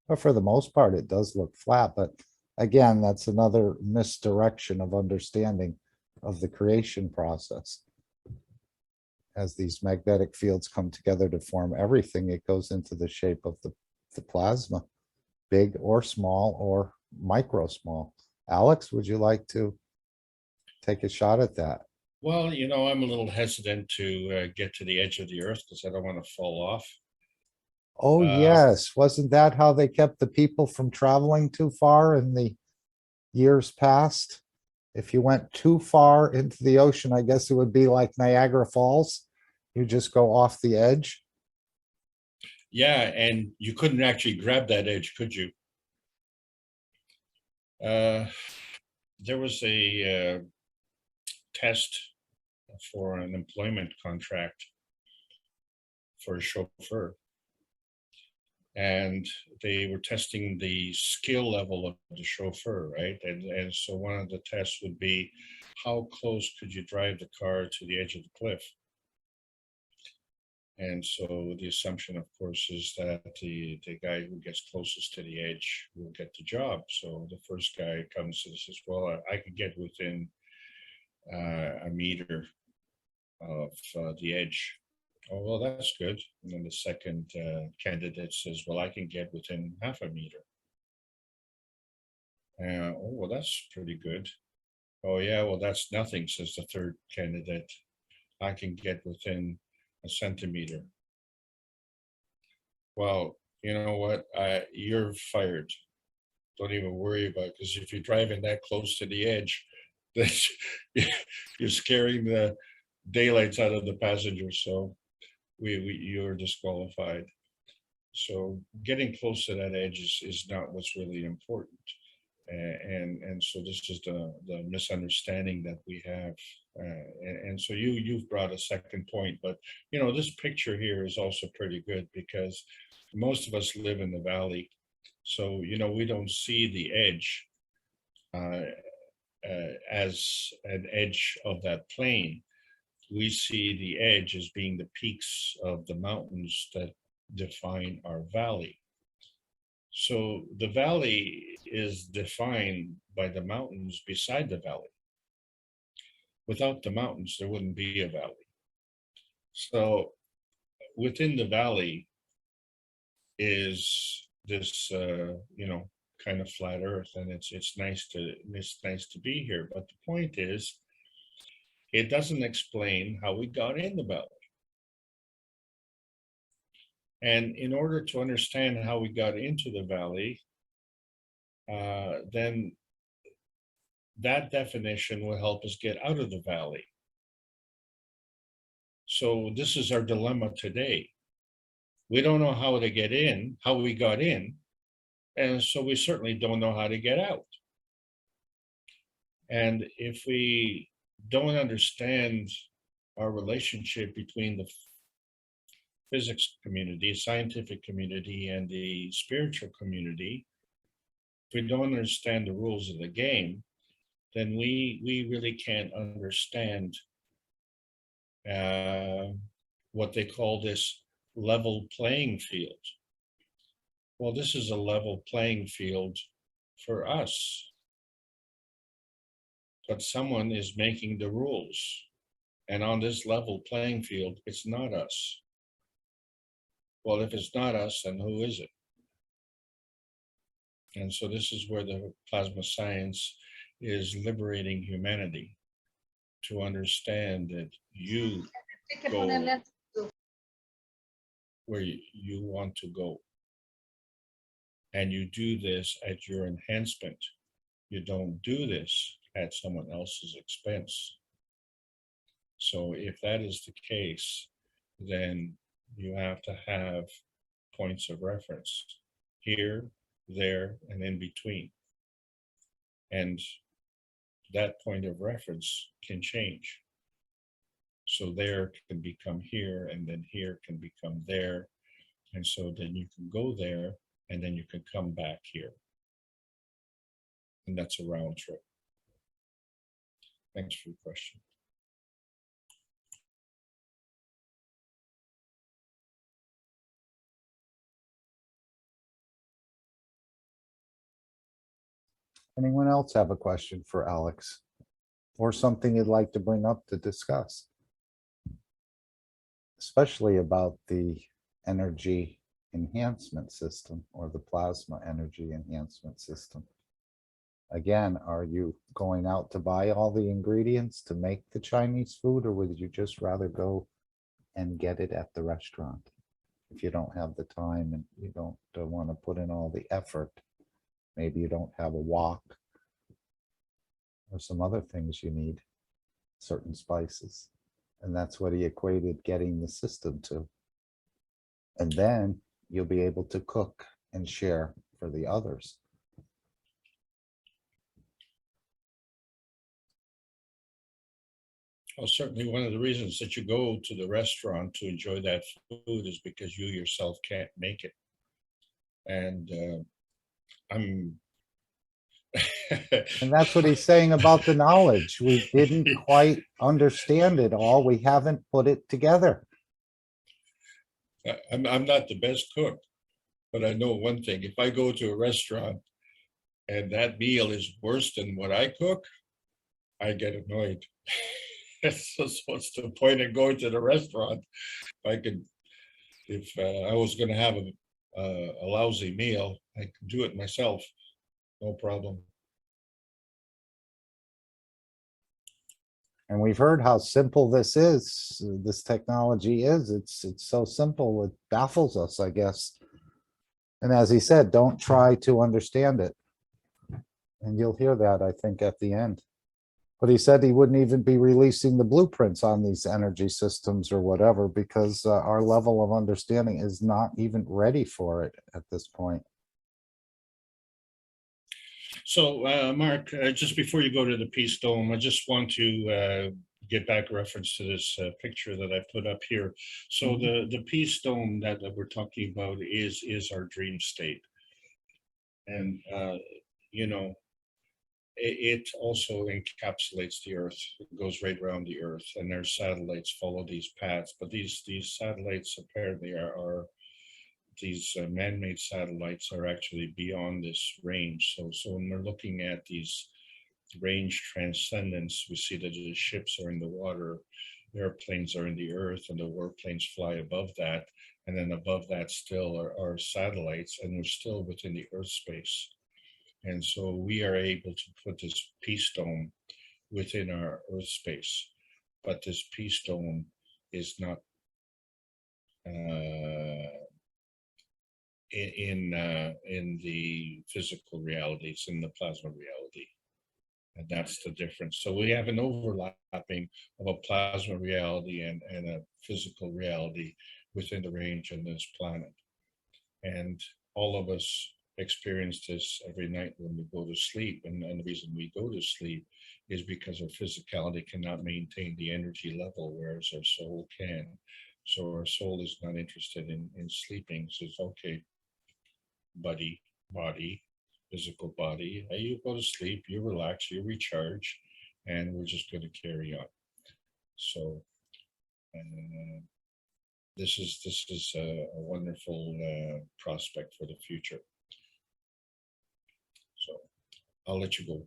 but for the most part, it does look flat. But again, that's another misdirection of understanding of the creation process. As these magnetic fields come together to form everything, it goes into the shape of the plasma, big or small or micro small. Alex, would you like to take a shot at that? Well, you know, I'm a little hesitant to get to the edge of the Earth because I don't want to fall off. Oh, yes. Wasn't that how they kept the people from traveling too far in the years past? If you went too far into the ocean, I guess it would be like Niagara Falls. You just go off the edge. Yeah, and you couldn't actually grab that edge, could you? There was a test for an employment contract for a chauffeur, and they were testing the skill level of the chauffeur, right? And so one of the tests would be, how close could you drive the car to the edge of the cliff? And so the assumption, of course, is that the guy who gets closest to the edge will get the job. So the first guy comes and says, well, I can get within a meter of the edge. Oh, well, that's good. And then the second candidate says, well, I can get within half a meter. Oh, well, that's pretty good. Oh, yeah, well, that's nothing, says the third candidate. I can get within a centimeter. Well, you know what? You're fired. Don't even worry about it, because if you're driving that close to the edge, you're scaring the daylights out of the passengers. So you're disqualified. So getting close to that edge is not what's really important. And so this is the misunderstanding that we have. And so you've brought a second point, but you know, this picture here is also pretty good because most of us live in the valley. So, you know, we don't see the edge as an edge of that plane. We see the edge as being the peaks of the mountains that define our valley. So the valley is defined by the mountains beside the valley. Without the mountains, there wouldn't be a valley. So within the valley is this, you know, kind of flat earth, and it's nice to be here. But the point is, It doesn't explain how we got in the valley. And in order to understand how we got into the valley, then that definition will help us get out of the valley. So this is our dilemma today. We don't know how to get in, how we got in, and so we certainly don't know how to get out. And if we don't understand our relationship between the physics community, scientific community, and the spiritual community, if we don't understand the rules of the game, then we really can't understand what they call this level playing field. Well, this is a level playing field for us, but someone is making the rules. And on this level playing field, it's not us. Well, if it's not us, then who is it? And so this is where the plasma science is liberating humanity to understand that you go where you want to go. And you do this at your enhancement. You don't do this at someone else's expense. So if that is the case, then you have to have points of reference here, there, and in between. And that point of reference can change. So there can become here, and then here can become there. And so then you can go there, and then you can come back here. And that's a round trip. Thanks for your question. Anyone else have a question for Alex? Or something you'd like to bring up to discuss? Especially about the energy enhancement system or the plasma energy enhancement system. Again, are you going out to buy all the ingredients to make the Chinese food, or would you just rather go and get it at the restaurant? If you don't have the time and you don't want to put in all the effort, maybe you don't have a wok or some other things you need, certain spices. And that's what he equated getting the system to. And then you'll be able to cook and share for the others. Well, certainly one of the reasons that you go to the restaurant to enjoy that food is because you yourself can't make it. And I'm And that's what he's saying about the knowledge. We didn't quite understand it all. We haven't put it together. I'm not the best cook, but I know one thing. If I go to a restaurant and that meal is worse than what I cook, I get annoyed. So what's the point of going to the restaurant? If I was going to have a lousy meal, I could do it myself, no problem. And we've heard how simple this is. This technology is. It's so simple. It baffles us, I guess. And as he said, don't try to understand it. And you'll hear that, I think, at the end. But he said he wouldn't even be releasing the blueprints on these energy systems or whatever, because our level of understanding is not even ready for it at this point. So, Mark, just before you go to the Peace Dome, I just want to get back a reference to this picture that I put up here. So the Peace Dome that we're talking about is our dream state. And, you know, it also encapsulates the Earth. It goes right around the Earth, and their satellites follow these paths. But these satellites apparently are these man-made satellites are actually beyond this range. So when we're looking at these range transcendence, we see that the ships are in the water, airplanes are in the earth, and the warplanes fly above that. And then above that still are satellites, and we're still within the Earth space. And so we are able to put this Peace Dome within our Earth space. but this peace stone is not in the physical realities, in the plasma reality. And that's the difference. So we have an overlapping of a plasma reality and a physical reality within the range of this planet. And all of us experience this every night when we go to sleep. And the reason we go to sleep is because our physicality cannot maintain the energy level, whereas our soul can. So our soul is not interested in sleeping. So it's okay, body, physical body. You go to sleep, you relax, you recharge, and we're just going to carry on. So this is a wonderful prospect for the future. So I'll let you go.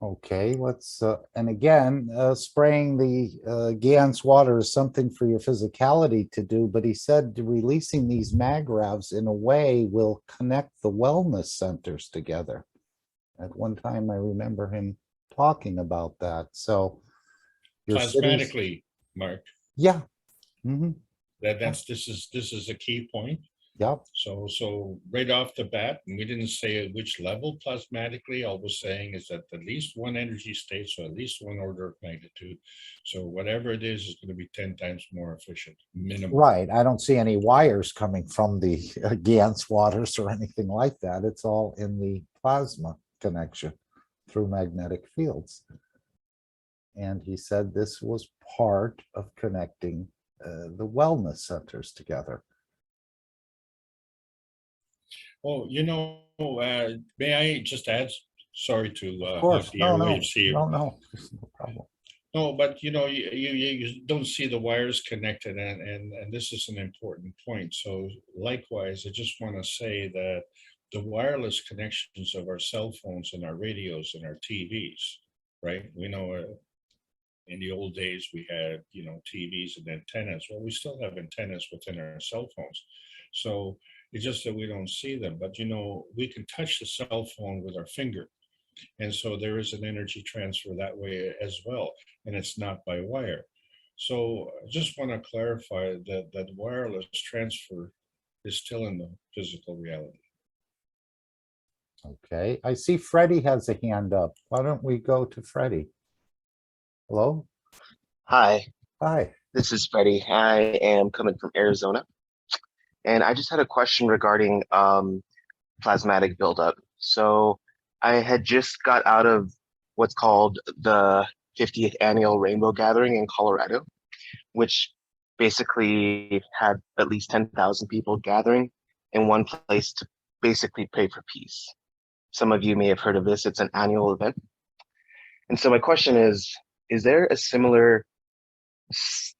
Okay, let's, and again, spraying the GANS water is something for your physicality to do, but he said releasing these magravs in a way will connect the wellness centers together. At one time, I remember him talking about that, so. your cities- Plasmatically, Mark. Yeah. Mhm. This is a key point. Yep. So right off the bat, and we didn't say at which level plasmatically, all we're saying is that at least one energy state, so at least one order of magnitude. So whatever it is going to be 10 times more efficient, minimum. Right. I don't see any wires coming from the GANS waters or anything like that. It's all in the plasma connection through magnetic fields. And he said this was part of connecting the wellness centers together. Oh, may I just add? Sorry to Of course, the no, airwaves here. no, no problem. No, but you don't see the wires connected, and this is an important point. So likewise, I just want to say that the wireless connections of our cell phones and our radios and our TVs, right? We know in the old days we had TVs and antennas. Well, we still have antennas within our cell phones. So it's just that we don't see them, but we can touch the cell phone with our finger. And so there is an energy transfer that way as well, and it's not by wire. So I just want to clarify that wireless transfer is still in the physical reality. Okay, I see Freddie has a hand up. Why don't we go to Freddie? Hello? Hi, Hi. this is Freddie. I am coming from Arizona, and I just had a question regarding plasmatic buildup. So I had just got out of what's called the 50th annual Rainbow Gathering in Colorado, which basically had at least 10,000 people gathering in one place to basically pray for peace. Some of you may have heard of this. It's an annual event. And so my question is there a similar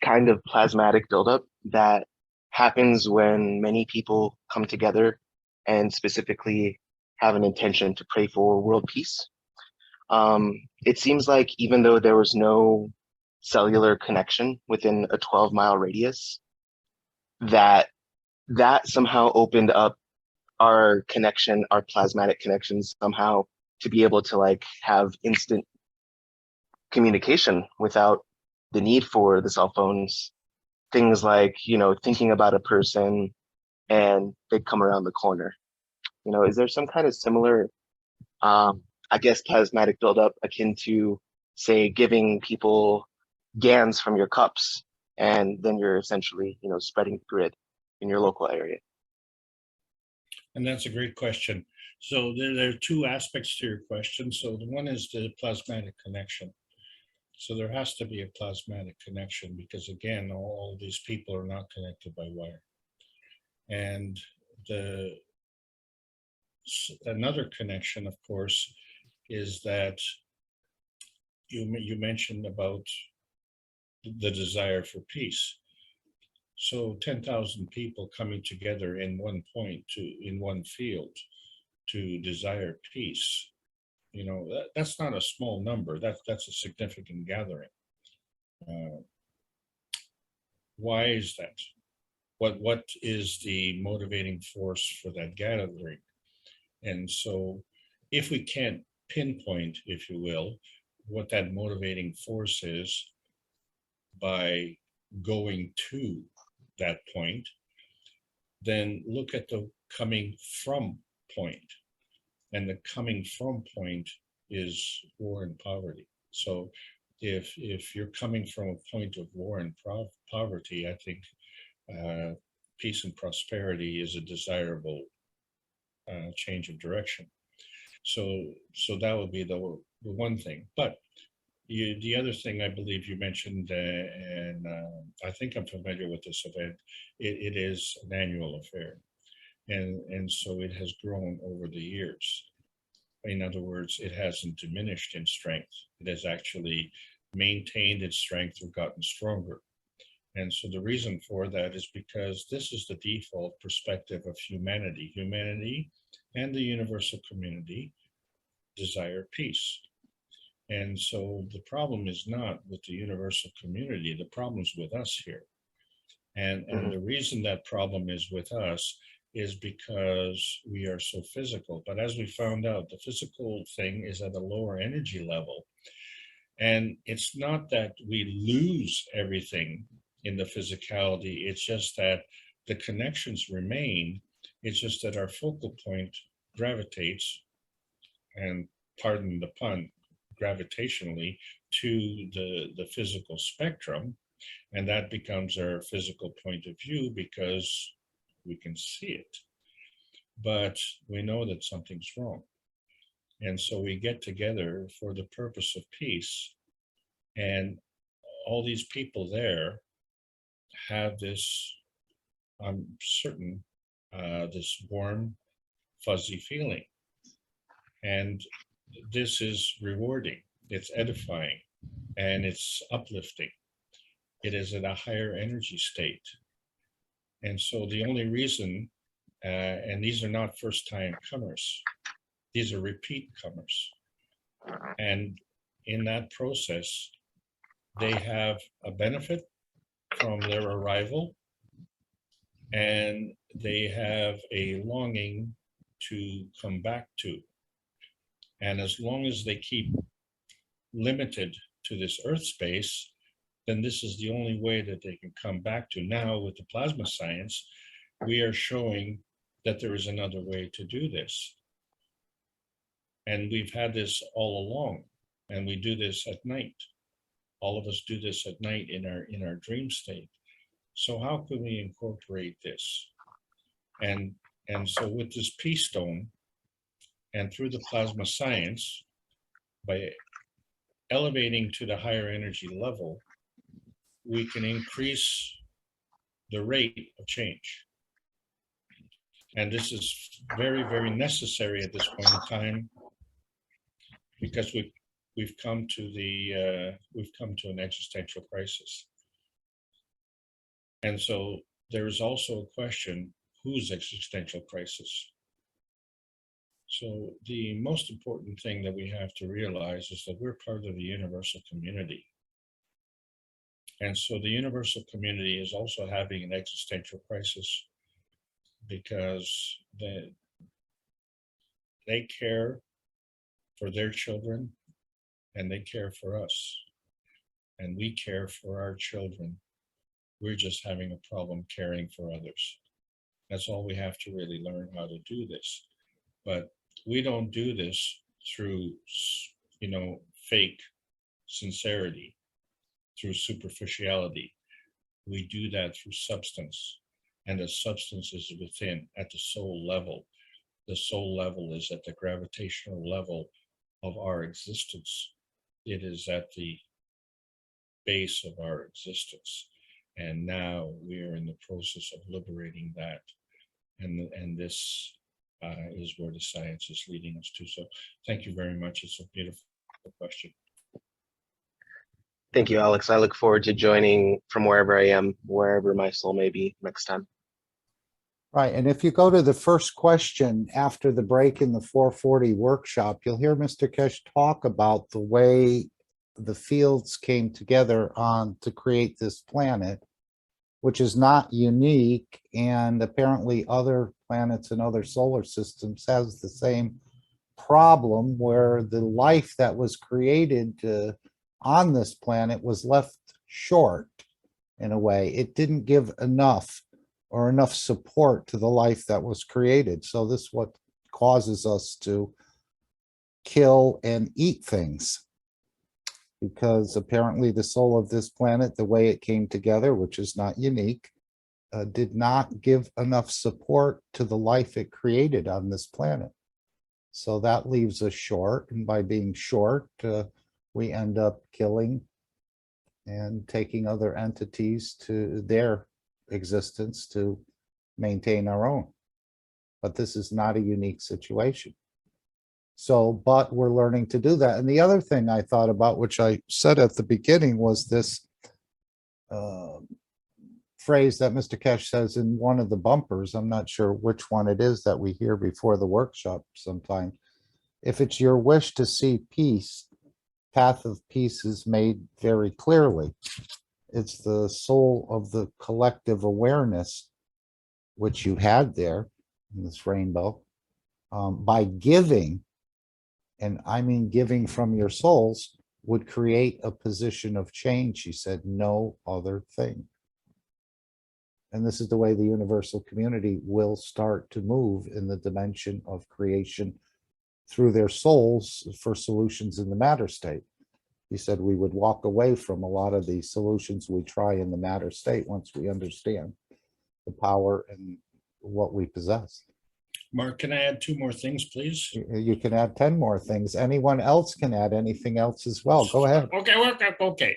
kind of plasmatic buildup that happens when many people come together and specifically have an intention to pray for world peace? It seems like even though there was no cellular connection within a 12-mile radius, that somehow opened up our connection, our plasmatic connections somehow to be able to have instant communication without the need for the cell phones. Things like, thinking about a person and they come around the corner. Is there some kind of similar, I guess, plasmatic buildup akin to, say, giving people GANs from your cups, and then you're essentially, spreading the grid in your local area? And that's a great question. So there are two aspects to your question. So the one is the plasmatic connection. So there has to be a plasmatic connection because, again, all these people are not connected by wire. And another connection, of course, is that you mentioned about the desire for peace. So 10,000 people coming together in one point in one field to desire peace. That's not a small number. That's a significant gathering. Why is that? What is the motivating force for that gathering? And so if we can't pinpoint, if you will, what that motivating force is by going to that point, then look at the coming from point. And the coming from point is war and poverty. So if you're coming from a point of war and poverty, I think peace and prosperity is a desirable change of direction. So that would be the one thing. But the other thing I believe you mentioned, and I think I'm familiar with this event, it is an annual affair. And so it has grown over the years. In other words, it hasn't diminished in strength. It has actually maintained its strength or gotten stronger. And so the reason for that is because this is the default perspective of humanity. Humanity and the universal community desire peace. And so the problem is not with the universal community, the problem is with us here. And the reason that problem is with us is because we are so physical. But as we found out, the physical thing is at a lower energy level. And it's not that we lose everything in the physicality, it's just that the connections remain. It's just that our focal point gravitates, and pardon the pun, gravitationally to the physical spectrum. And that becomes our physical point of view because we can see it. But we know that something's wrong. And so we get together for the purpose of peace. And all these people there have this, I'm certain, this warm, fuzzy feeling. And this is rewarding, it's edifying, and it's uplifting. It is at a higher energy state. And so the only reason, and these are not first-time comers, these are repeat comers. And in that process, they have a benefit from their arrival, and they have a longing to come back to. And as long as they keep limited to this earth space, then this is the only way that they can come back to. Now with the plasma science, we are showing that there is another way to do this. And we've had this all along, and we do this at night. All of us do this at night in our dream state. So how can we incorporate this? And so with this peace stone and through the plasma science, by elevating to the higher energy level, we can increase the rate of change. And this is very, very necessary at this point in time, because we've come to an existential crisis. And so there is also a question, whose existential crisis? So the most important thing that we have to realize is that we're part of the universal community. And so the universal community is also having an existential crisis because they care for their children and they care for us. And we care for our children. We're just having a problem caring for others. That's all we have to really learn how to do this. But we don't do this through, fake sincerity, through superficiality. We do that through substance. And the substance is within, at the soul level. The soul level is at the gravitational level of our existence. It is at the base of our existence. And now we are in the process of liberating that. And this is where the science is leading us to. So thank you very much. It's a beautiful question. Thank you, Alex. I look forward to joining from wherever I am, wherever my soul may be next time. Right, and if you go to the first question after the break in the 440 workshop, you'll hear Mr. Kesh talk about the way the fields came together to create this planet, which is not unique, and apparently other planets and other solar systems has the same problem where the life that was created on this planet was left short in a way. It didn't give enough or enough support to the life that was created. So this is what causes us to kill and eat things. Because apparently the soul of this planet, the way it came together, which is not unique, did not give enough support to the life it created on this planet. So that leaves us short, and by being short, we end up killing and taking other entities to their existence to maintain our own. But this is not a unique situation. So, but we're learning to do that. And the other thing I thought about, which I said at the beginning, was this phrase that Mr. Kesh says in one of the bumpers. I'm not sure which one it is that we hear before the workshop sometime. If it's your wish to see peace, path of peace is made very clearly. It's the soul of the collective awareness, which you had there in this rainbow, by giving, and I mean giving from your souls, would create a position of change. She said, no other thing. And this is the way the universal community will start to move in the dimension of creation through their souls for solutions in the matter state. He said we would walk away from a lot of the solutions we try in the matter state once we understand the power and what we possess. Mark, can I add 2 more things, please? You can add 10 more things. Anyone else can add anything else as well. Go ahead. Okay.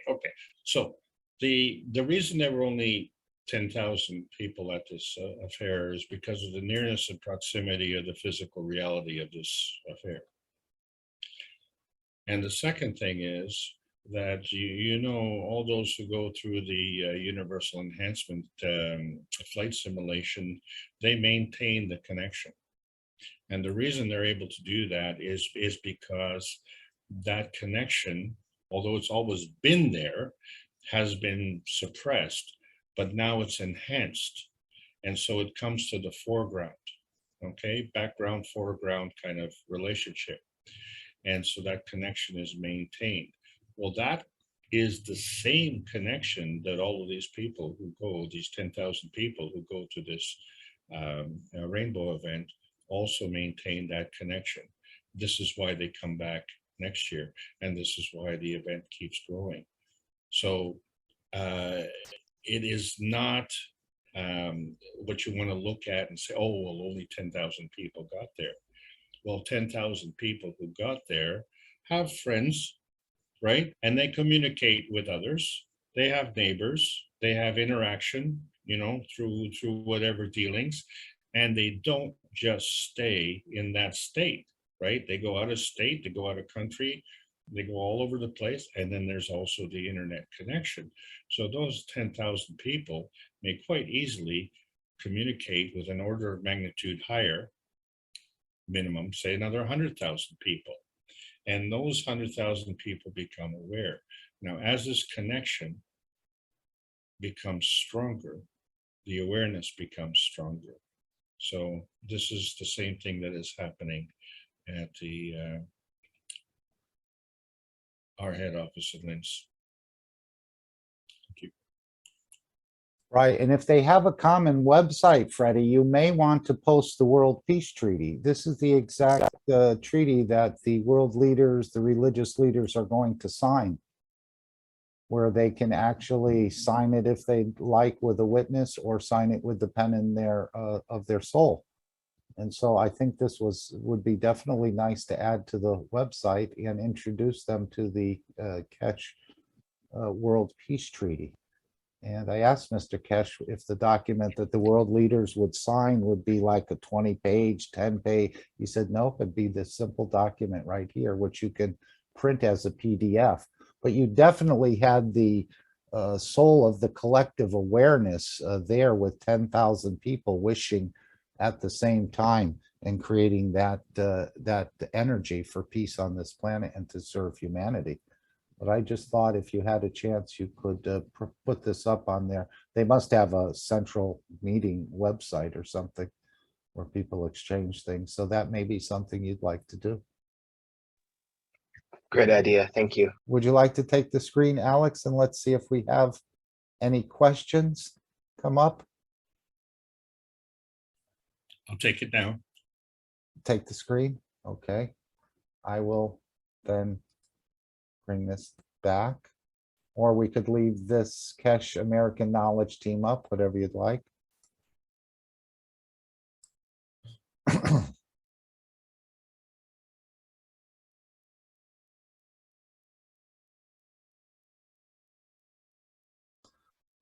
So the reason there were only 10,000 people at this affair is because of the nearness and proximity of the physical reality of this affair. And the second thing is that you know, all those who go through the universal enhancement flight simulation, they maintain the connection. And the reason they're able to do that is because that connection, although it's always been there, has been suppressed, but now it's enhanced. And so it comes to the foreground, okay? Background, foreground kind of relationship. And so that connection is maintained. Well, that is the same connection that all of these people who go, these 10,000 people who go to this rainbow event, also maintain that connection. This is why they come back next year, and this is why the event keeps growing. So it is not what you want to look at and say, oh, well, only 10,000 people got there. Well, 10,000 people who got there have friends, right? And they communicate with others. They have neighbors. They have interaction, you know, through whatever dealings. And they don't just stay in that state, right? They go out of state, they go out of country, they go all over the place. And then there's also the internet connection. So those 10,000 people may quite easily communicate with an order of magnitude higher, minimum, say another 100,000 people. And those 100,000 people become aware. Now, as this connection becomes stronger, the awareness becomes stronger. So this is the same thing that is happening at the our head office in Linz. Thank you. Right, and if they have a common website, Freddie, you may want to post the World Peace Treaty. This is the exact treaty that the world leaders, the religious leaders are going to sign, where they can actually sign it if they like with a witness, or sign it with the pen in their of their soul. And so I think this would be definitely nice to add to the website and introduce them to the KAKT World Peace Treaty. And I asked Mr. Kesh if the document that the world leaders would sign would be like a 20-page, 10-page. He said, no, it'd be this simple document right here, which you can print as a PDF. But you definitely had the soul of the collective awareness there with 10,000 people wishing at the same time and creating that energy for peace on this planet and to serve humanity. But I just thought if you had a chance, you could put this up on there. They must have a central meeting website or something where people exchange things. So that may be something you'd like to do. Great idea. Thank you. Would you like to take the screen, Alex? And let's see if we have any questions come up. I'll take it now. Take the screen. Okay. I will then bring this back. Or we could leave this Cache American Knowledge team up, whatever you'd like.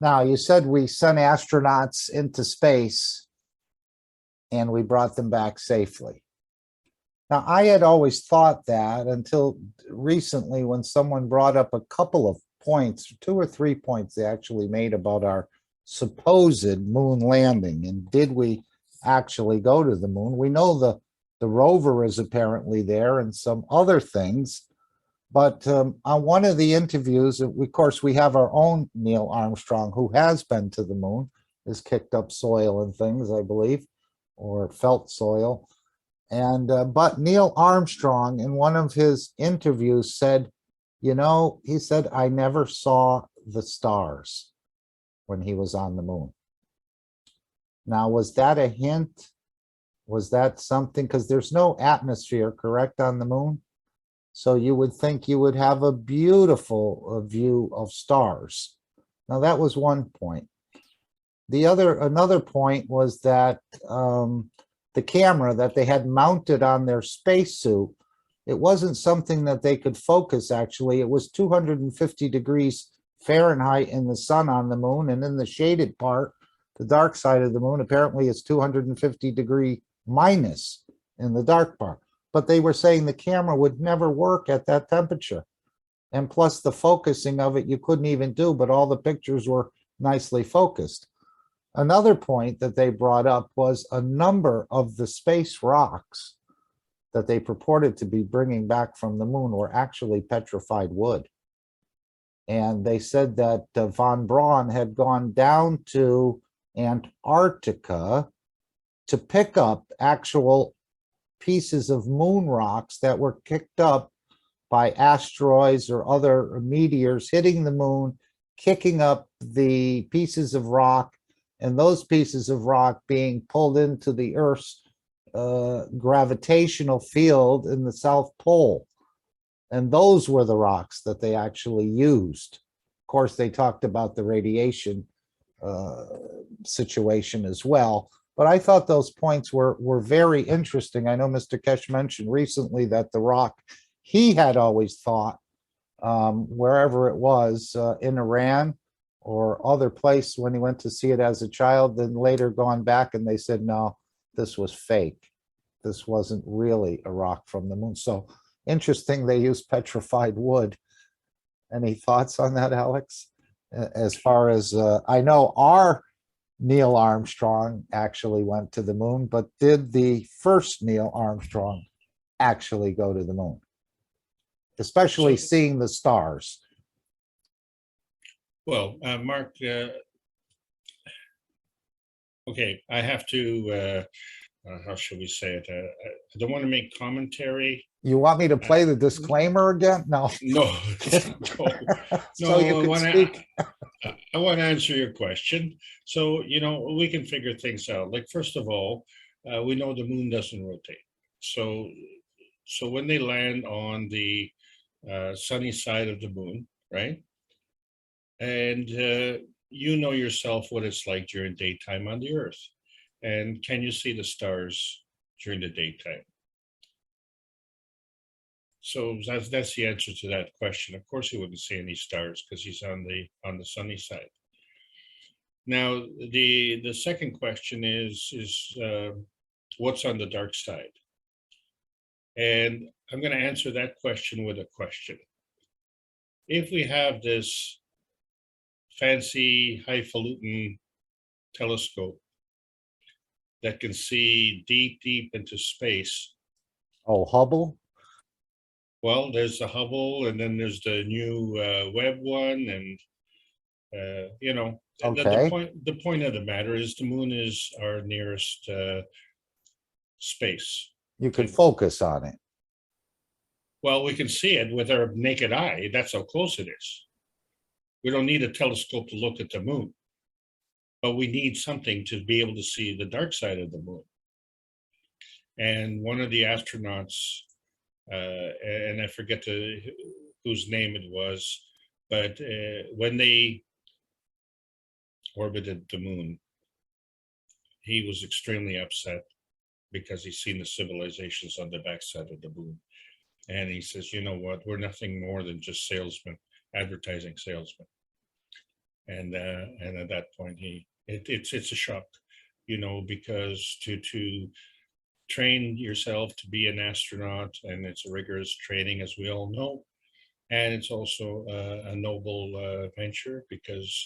Now, you said we sent astronauts into space and we brought them back safely. Now, I had always thought that until recently when someone brought up a couple of points, 2 or 3 points they actually made about our supposed moon landing. And did we actually go to the moon? We know the rover is apparently there and some other things. But on one of the interviews, of course, we have our own Neil Armstrong, who has been to the moon, has kicked up soil and things, I believe, or felt soil. And but Neil Armstrong, in one of his interviews, said, you know, he said, I never saw the stars when he was on the moon. Now, was that a hint? Was that something? Because there's no atmosphere, correct, on the moon? So you would think you would have a beautiful view of stars. Now, that was one point. Another point was that the camera that they had mounted on their spacesuit, it wasn't something that they could focus, actually. It was 250 degrees Fahrenheit in the sun on the moon, and in the shaded part, the dark side of the moon, apparently it's 250 degree minus in the dark part. But they were saying the camera would never work at that temperature. And plus the focusing of it, you couldn't even do, but all the pictures were nicely focused. Another point that they brought up was a number of the space rocks that they purported to be bringing back from the moon were actually petrified wood. And they said that von Braun had gone down to Antarctica to pick up actual pieces of moon rocks that were kicked up by asteroids or other meteors hitting the moon, kicking up the pieces of rock, and those pieces of rock being pulled into the Earth's gravitational field in the South Pole. And those were the rocks that they actually used. Of course, they talked about the radiation situation as well. But I thought those points were very interesting. I know Mr. Kesh mentioned recently that the rock he had always thought, wherever it was, in Iran or other place when he went to see it as a child, then later gone back and they said, no, this was fake. This wasn't really a rock from the moon. So interesting, they used petrified wood. Any thoughts on that, Alex? As far as I know, our Neil Armstrong actually went to the moon, but did the first Neil Armstrong actually go to the moon? Especially seeing the stars. Well, Mark, okay, I have to, how should we say it? I don't want to make commentary. You want me to play the disclaimer again? No. No, So you can speak. I want to answer your question. So, you know, we can figure things out. Like, first of all, we know the moon doesn't rotate. So when they land on the sunny side of the moon, right? And you know yourself what it's like during daytime on the Earth. And can you see the stars during the daytime? So that's the answer to that question. Of course, he wouldn't see any stars because he's on the sunny side. Now, the second question is what's on the dark side? And I'm going to answer that question with a question. If we have this fancy highfalutin telescope that can see deep, deep into space. Oh, Hubble? Well, there's the Hubble, and then there's the new Webb one, and you know, okay. the point of the matter is the moon is our nearest space. You could focus on it. Well, we can see it with our naked eye. That's how close it is. We don't need a telescope to look at the moon, but we need something to be able to see the dark side of the moon. And one of the astronauts, and I forget whose name it was, but when they orbited the moon, he was extremely upset because he's seen the civilizations on the backside of the moon. And he says, you know what, we're nothing more than just salesmen, advertising salesmen. And at that point, it's a shock, you know, because to train yourself to be an astronaut, and it's a rigorous training, as we all know. And it's also a noble venture because,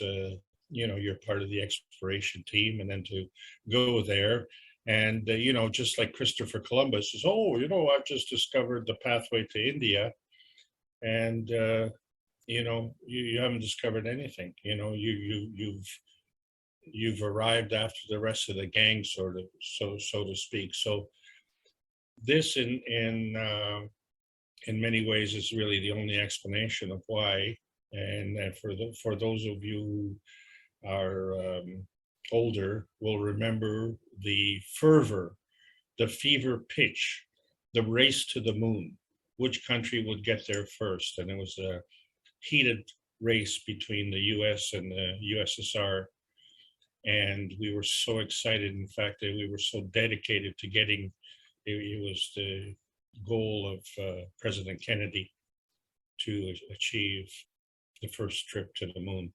you know, you're part of the exploration team, and then to go there and, you know, just like Christopher Columbus says, oh, you know, I've just discovered the pathway to India. And, you know, you haven't discovered anything, you know, you've arrived after the rest of the gang, sort of, so to speak. So this in many ways is really the only explanation of why. And for those of you who are older will remember the fervor, the fever pitch, the race to the moon, which country would get there first. And it was a heated race between the US and the USSR. And we were so excited, in fact, that we were so dedicated to getting, it was the goal of President Kennedy to achieve the first trip to the moon.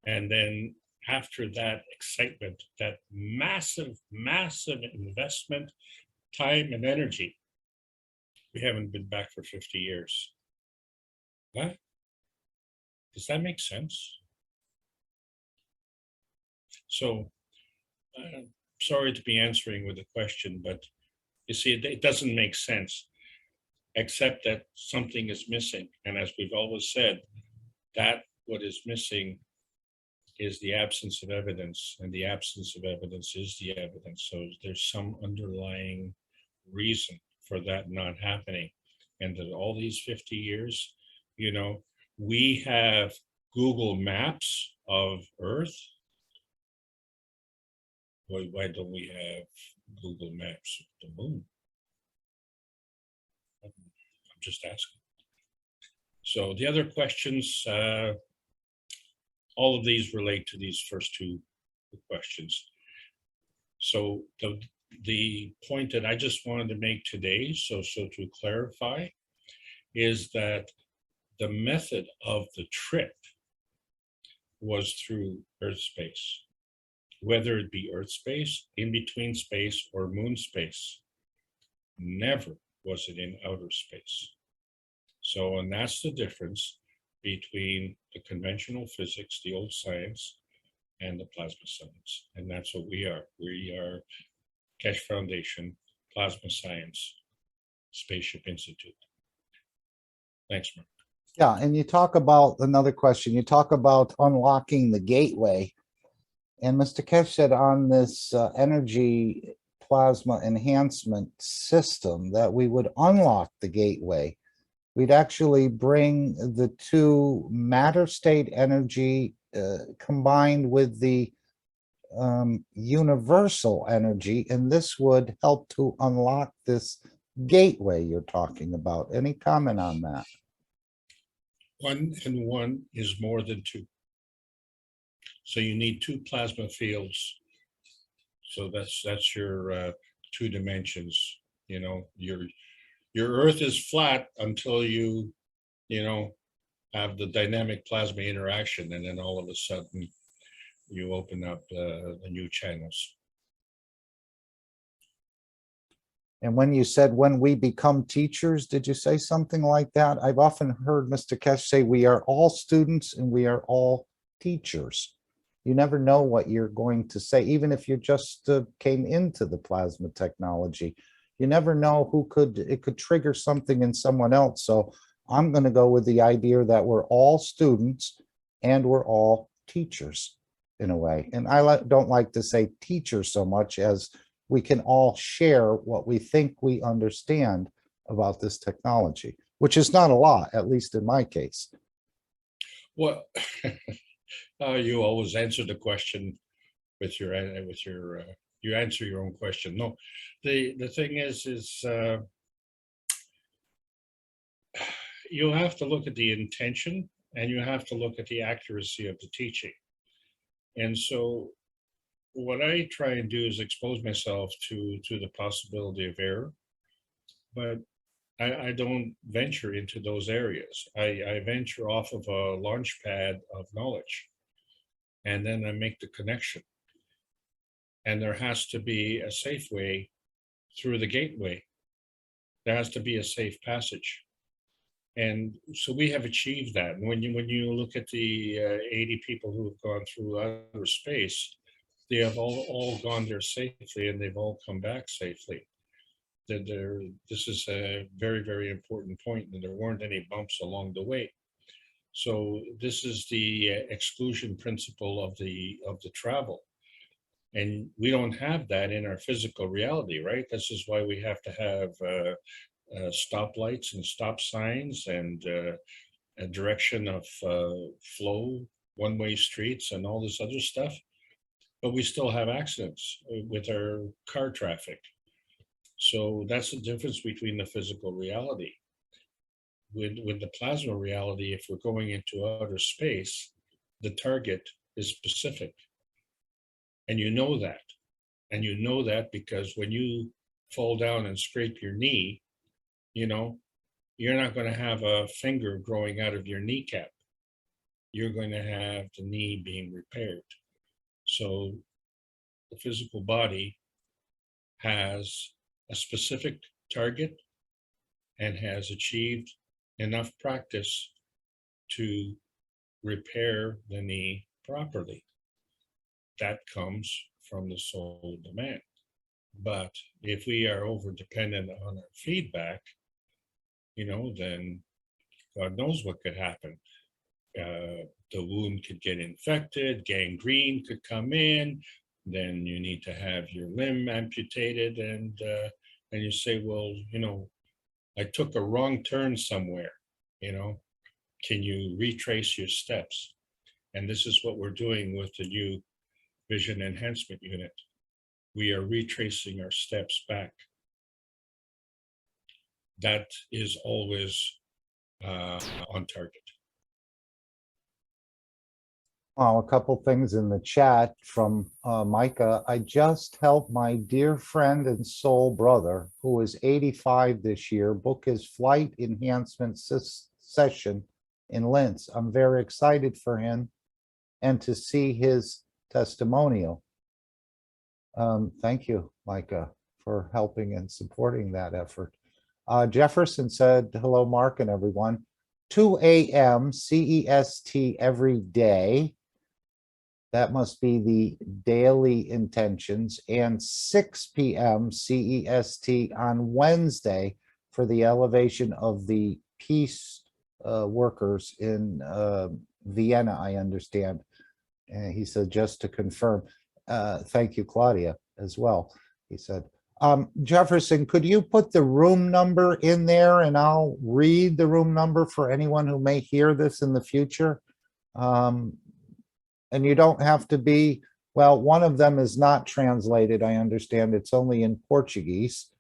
And then after that excitement, that massive investment, time and energy, we haven't been back for 50 years. What? Does that make sense? So, sorry to be answering with a question, but you see, it doesn't make sense, except that something is missing. And as we've always said, that what is missing is the absence of evidence, and the absence of evidence is the evidence. So there's some underlying reason for that not happening. And that all these 50 years, you know, we have Google Maps of Earth. Why don't we have Google Maps of the moon? I'm just asking. So the other questions, all of these relate to these first two questions. So the point that I just wanted to make today, so to clarify, is that the method of the trip was through Earth space, whether it be Earth space, in between space, or moon space. Never was it in outer space. So, and that's the difference between the conventional physics, the old science, and the plasma science. And that's what we are. We are Keshe Foundation, Plasma Science, Spaceship Institute. Thanks, Mark. Yeah, and you talk about another question. You talk about unlocking the gateway. And Mr. Keshe said on this energy plasma enhancement system that we would unlock the gateway. We'd actually bring the two matter state energy combined with the universal energy, and this would help to unlock this gateway you're talking about. Any comment on that? 1 and 1 is more than 2. So you need 2 plasma fields. So that's your 2 dimensions. You know, your Earth is flat until you know, have the dynamic plasma interaction, and then all of a sudden you open up the new channels. And when you said when we become teachers, did you say something like that? I've often heard Mr. Keshe say we are all students and we are all teachers. You never know what you're going to say, even if you just came into the plasma technology. You never know it could trigger something in someone else. So I'm going to go with the idea that we're all students and we're all teachers in a way. And I don't like to say teacher so much as we can all share what we think we understand about this technology, which is not a lot, at least in my case. Well, you always answer the question with your, you answer your own question. No, the thing is you have to look at the intention and you have to look at the accuracy of the teaching. And so what I try and do is expose myself to the possibility of error, but I don't venture into those areas. I venture off of a launch pad of knowledge, and then I make the connection. And there has to be a safe way through the gateway. There has to be a safe passage. And so we have achieved that. And when you look at the 80 people who have gone through outer space, they have all gone there safely, and they've all come back safely. This is a very, very important point, and there weren't any bumps along the way. So this is the exclusion principle of the travel. And we don't have that in our physical reality, right? This is why we have to have stoplights and stop signs and a direction of flow, one-way streets and all this other stuff. But we still have accidents with our car traffic. So that's the difference between the physical reality. With the plasma reality, if we're going into outer space, the target is specific. And you know that. And you know that because when you fall down and scrape your knee, you know, you're not going to have a finger growing out of your kneecap. You're going to have the knee being repaired. So the physical body has a specific target and has achieved enough practice to repair the knee properly. That comes from the soul of the man. But if we are over dependent on our feedback, you know, then God knows what could happen. The wound could get infected, gangrene could come in, then you need to have your limb amputated, and you say, well, you know, I took a wrong turn somewhere, you know, can you retrace your steps? And this is what we're doing with the new vision enhancement unit. We are retracing our steps back. That is always on target. Well, a couple things in the chat from Micah. I just helped my dear friend and soul brother, who is 85 this year, book his flight enhancement session in Linz. I'm very excited for him and to see his testimonial. Thank you, Micah, for helping and supporting that effort. Jefferson said, hello, Mark and everyone. 2 a.m. CEST every day. That must be the daily intentions, and 6 p.m. CEST on Wednesday for the elevation of the peace workers in Vienna, I understand. And he said, just to confirm. Thank you, Claudia, as well, he said. Jefferson, could you put the room number in there, and I'll read the room number for anyone who may hear this in the future? And you don't have to be, well, one of them is not translated, I understand. It's only in Portuguese.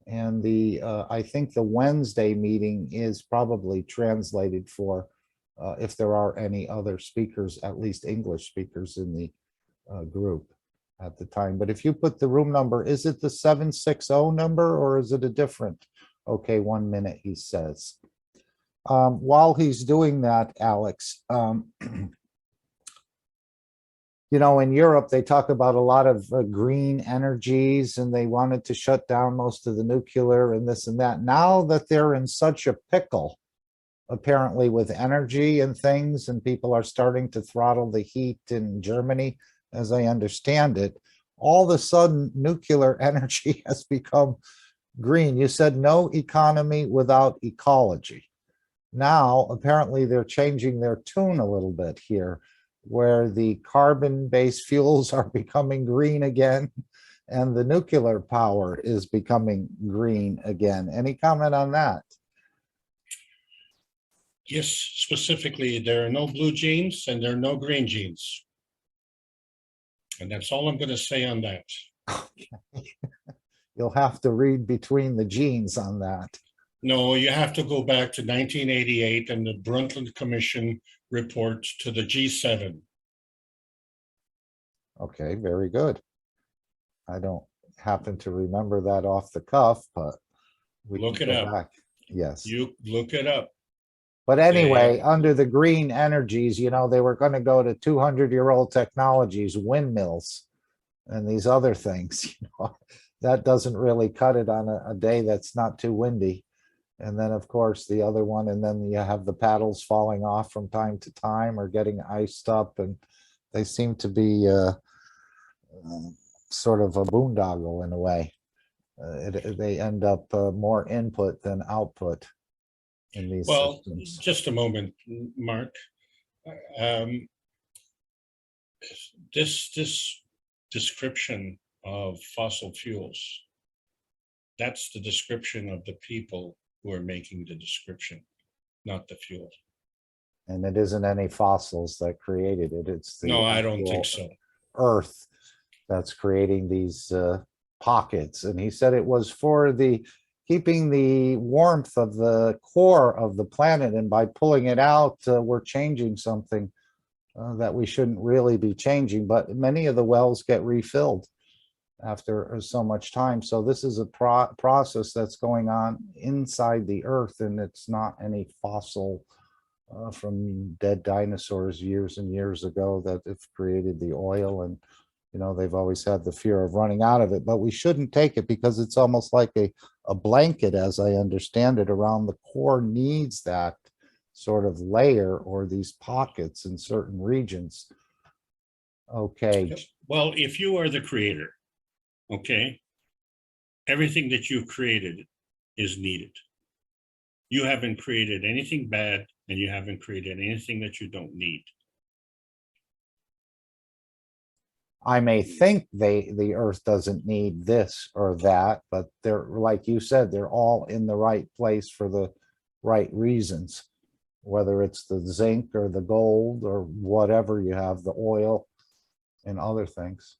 And the I think the Wednesday meeting is probably translated for if there are any other speakers, at least English speakers in the group at the time. But if you put the room number, is it the 760 number or is it a different? Okay, 1 minute, he says. While he's doing that, Alex, you know, in Europe, they talk about a lot of green energies, and they wanted to shut down most of the nuclear and this and that. Now that they're in such a pickle, apparently with energy and things, and people are starting to throttle the heat in Germany, as I understand it, all of a sudden nuclear energy has become green. You said no economy without ecology. Now, apparently they're changing their tune a little bit here, where the carbon-based fuels are becoming green again, And the nuclear power is becoming green again. Any comment on that? Yes, specifically, there are no blue jeans and there are no green jeans. And that's all I'm going to say on that. You'll have to read between the genes on that. No, you have to go back to 1988 and the Brundtland Commission report to the G7. Okay, very good. I don't happen to remember that off the cuff, but we Look can it go up. back. Yes. You look it up. But anyway, under the green energies, you know, they were going to go to 200-year-old technologies, windmills, and these other things. You know, that doesn't really cut it on a day that's not too windy. And then, of course, the other one, and then you have the paddles falling off from time to time or getting iced up, and they seem to be sort of a boondoggle in a way. They end up more input than output in these Well, systems. just a moment, Mark. This description of fossil fuels, that's the description of the people who are making the description, not the fuel. And it isn't any fossils that created it. It's the No, I don't think actual so. Earth that's creating these pockets. And he said it was for the keeping the warmth of the core of the planet. And by pulling it out, we're changing something that we shouldn't really be changing. But many of the wells get refilled after so much time. So this is a process that's going on inside the Earth, and it's not any fossil from dead dinosaurs years and years ago that have created the oil. And you know, they've always had the fear of running out of it, but we shouldn't take it because it's almost like a blanket, as I understand it, around the core needs that sort of layer or these pockets in certain regions. Okay. Well, if you are the creator, okay, everything that you've created is needed. You haven't created anything bad, and you haven't created anything that you don't need. I may think the Earth doesn't need this or that, but they're, like you said, they're all in the right place for the right reasons, whether it's the zinc or the gold or whatever you have, the oil and other things.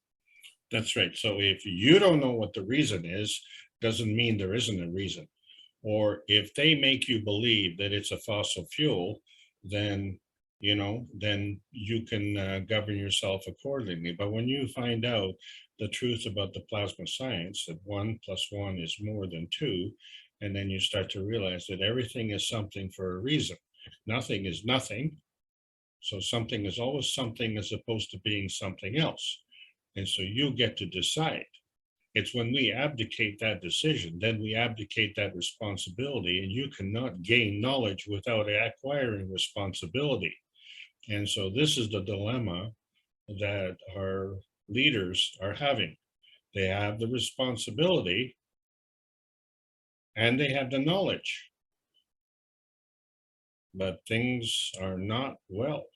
That's right. So if you don't know what the reason is, doesn't mean there isn't a reason. Or if they make you believe that it's a fossil fuel, then you know, then you can govern yourself accordingly. But when you find out the truth about the plasma science, that 1 + 1 is more than 2, and then you start to realize that everything is something for a reason. Nothing is nothing. So something is always something as opposed to being something else. And so you get to decide. It's when we abdicate that decision, then we abdicate that responsibility, and you cannot gain knowledge without acquiring responsibility. And so this is the dilemma that our leaders are having. They have the responsibility and they have the knowledge, but things are not well.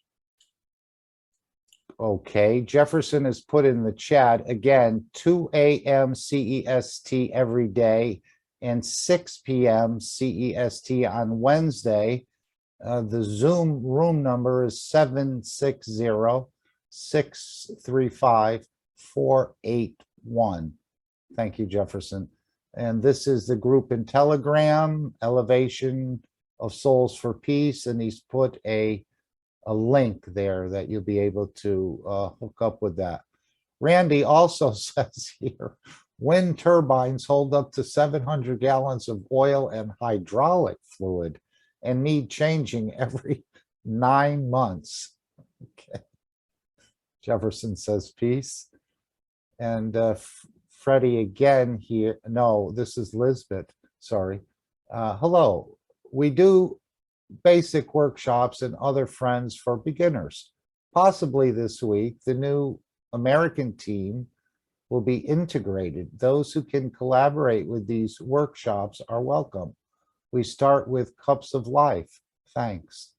Okay, Jefferson has put in the chat again, 2 a.m. CEST every day and 6 p.m. CEST on Wednesday. The Zoom room number is 760-635-481. Thank you, Jefferson. And this is the group in Telegram, Elevation of Souls for Peace, and he's put a link there that you'll be able to hook up with that. Randy also says here, wind turbines hold up to 700 gallons of oil and hydraulic fluid and need changing every 9 months. Okay. Jefferson says peace. And Freddie again here. No, this is Lisbeth. Sorry. Hello. We do basic workshops and other friends for beginners. Possibly this week, the new American team will be integrated. Those who can collaborate with these workshops are welcome. We start with cups of life. Thanks.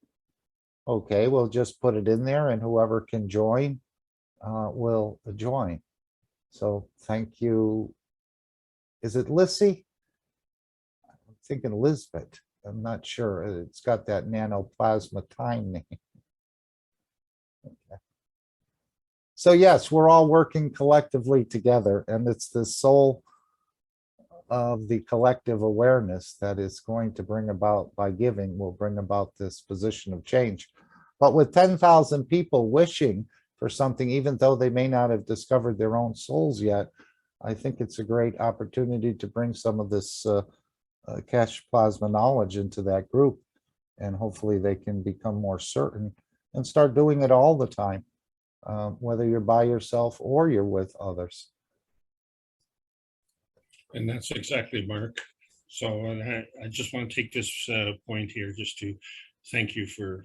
Okay, we'll just put it in there and whoever can join will join. So thank you. Is it Lissy? I'm thinking Lisbeth. I'm not sure. It's got that nanoplasma time name. Okay. So yes, we're all working collectively together, and it's the soul of the collective awareness that is going to bring about, by giving, will bring about this position of change. But with 10,000 people wishing for something, even though they may not have discovered their own souls yet, I think it's a great opportunity to bring some of this cash plasma knowledge into that group. And hopefully they can become more certain and start doing it all the time, whether you're by yourself or you're with others. And that's exactly, Mark. So I just want to take this point here just to thank you for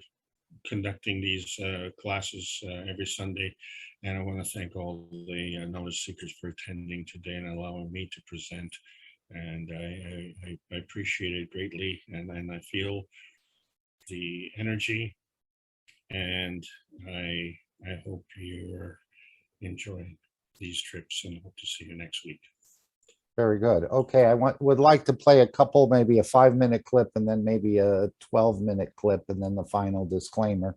conducting these classes every Sunday. And I want to thank all the knowledge seekers for attending today and allowing me to present. And I appreciate it greatly. And I feel the energy, and I hope you're enjoying these trips, and hope to see you next week. Very good. Okay, I would like to play a couple, maybe a 5-minute clip and then maybe a 12-minute clip and then the final disclaimer.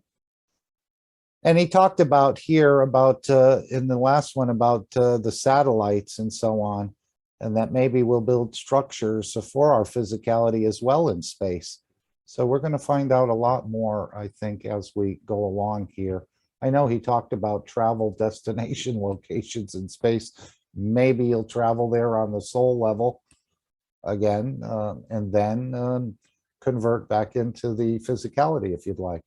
And he talked about here about in the last one about the satellites and so on, and that maybe we'll build structures for our physicality as well in space. So we're going to find out a lot more, I think, as we go along here. I know he talked about travel destination locations in space. Maybe you'll travel there on the soul level again, and then convert back into the physicality if you'd like.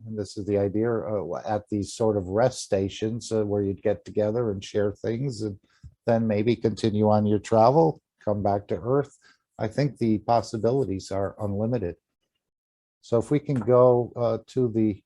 And this is the idea at these sort of rest stations where you'd get together and share things, and then maybe continue on your travel, come back to Earth. I think the possibilities are unlimited. So if we can go to the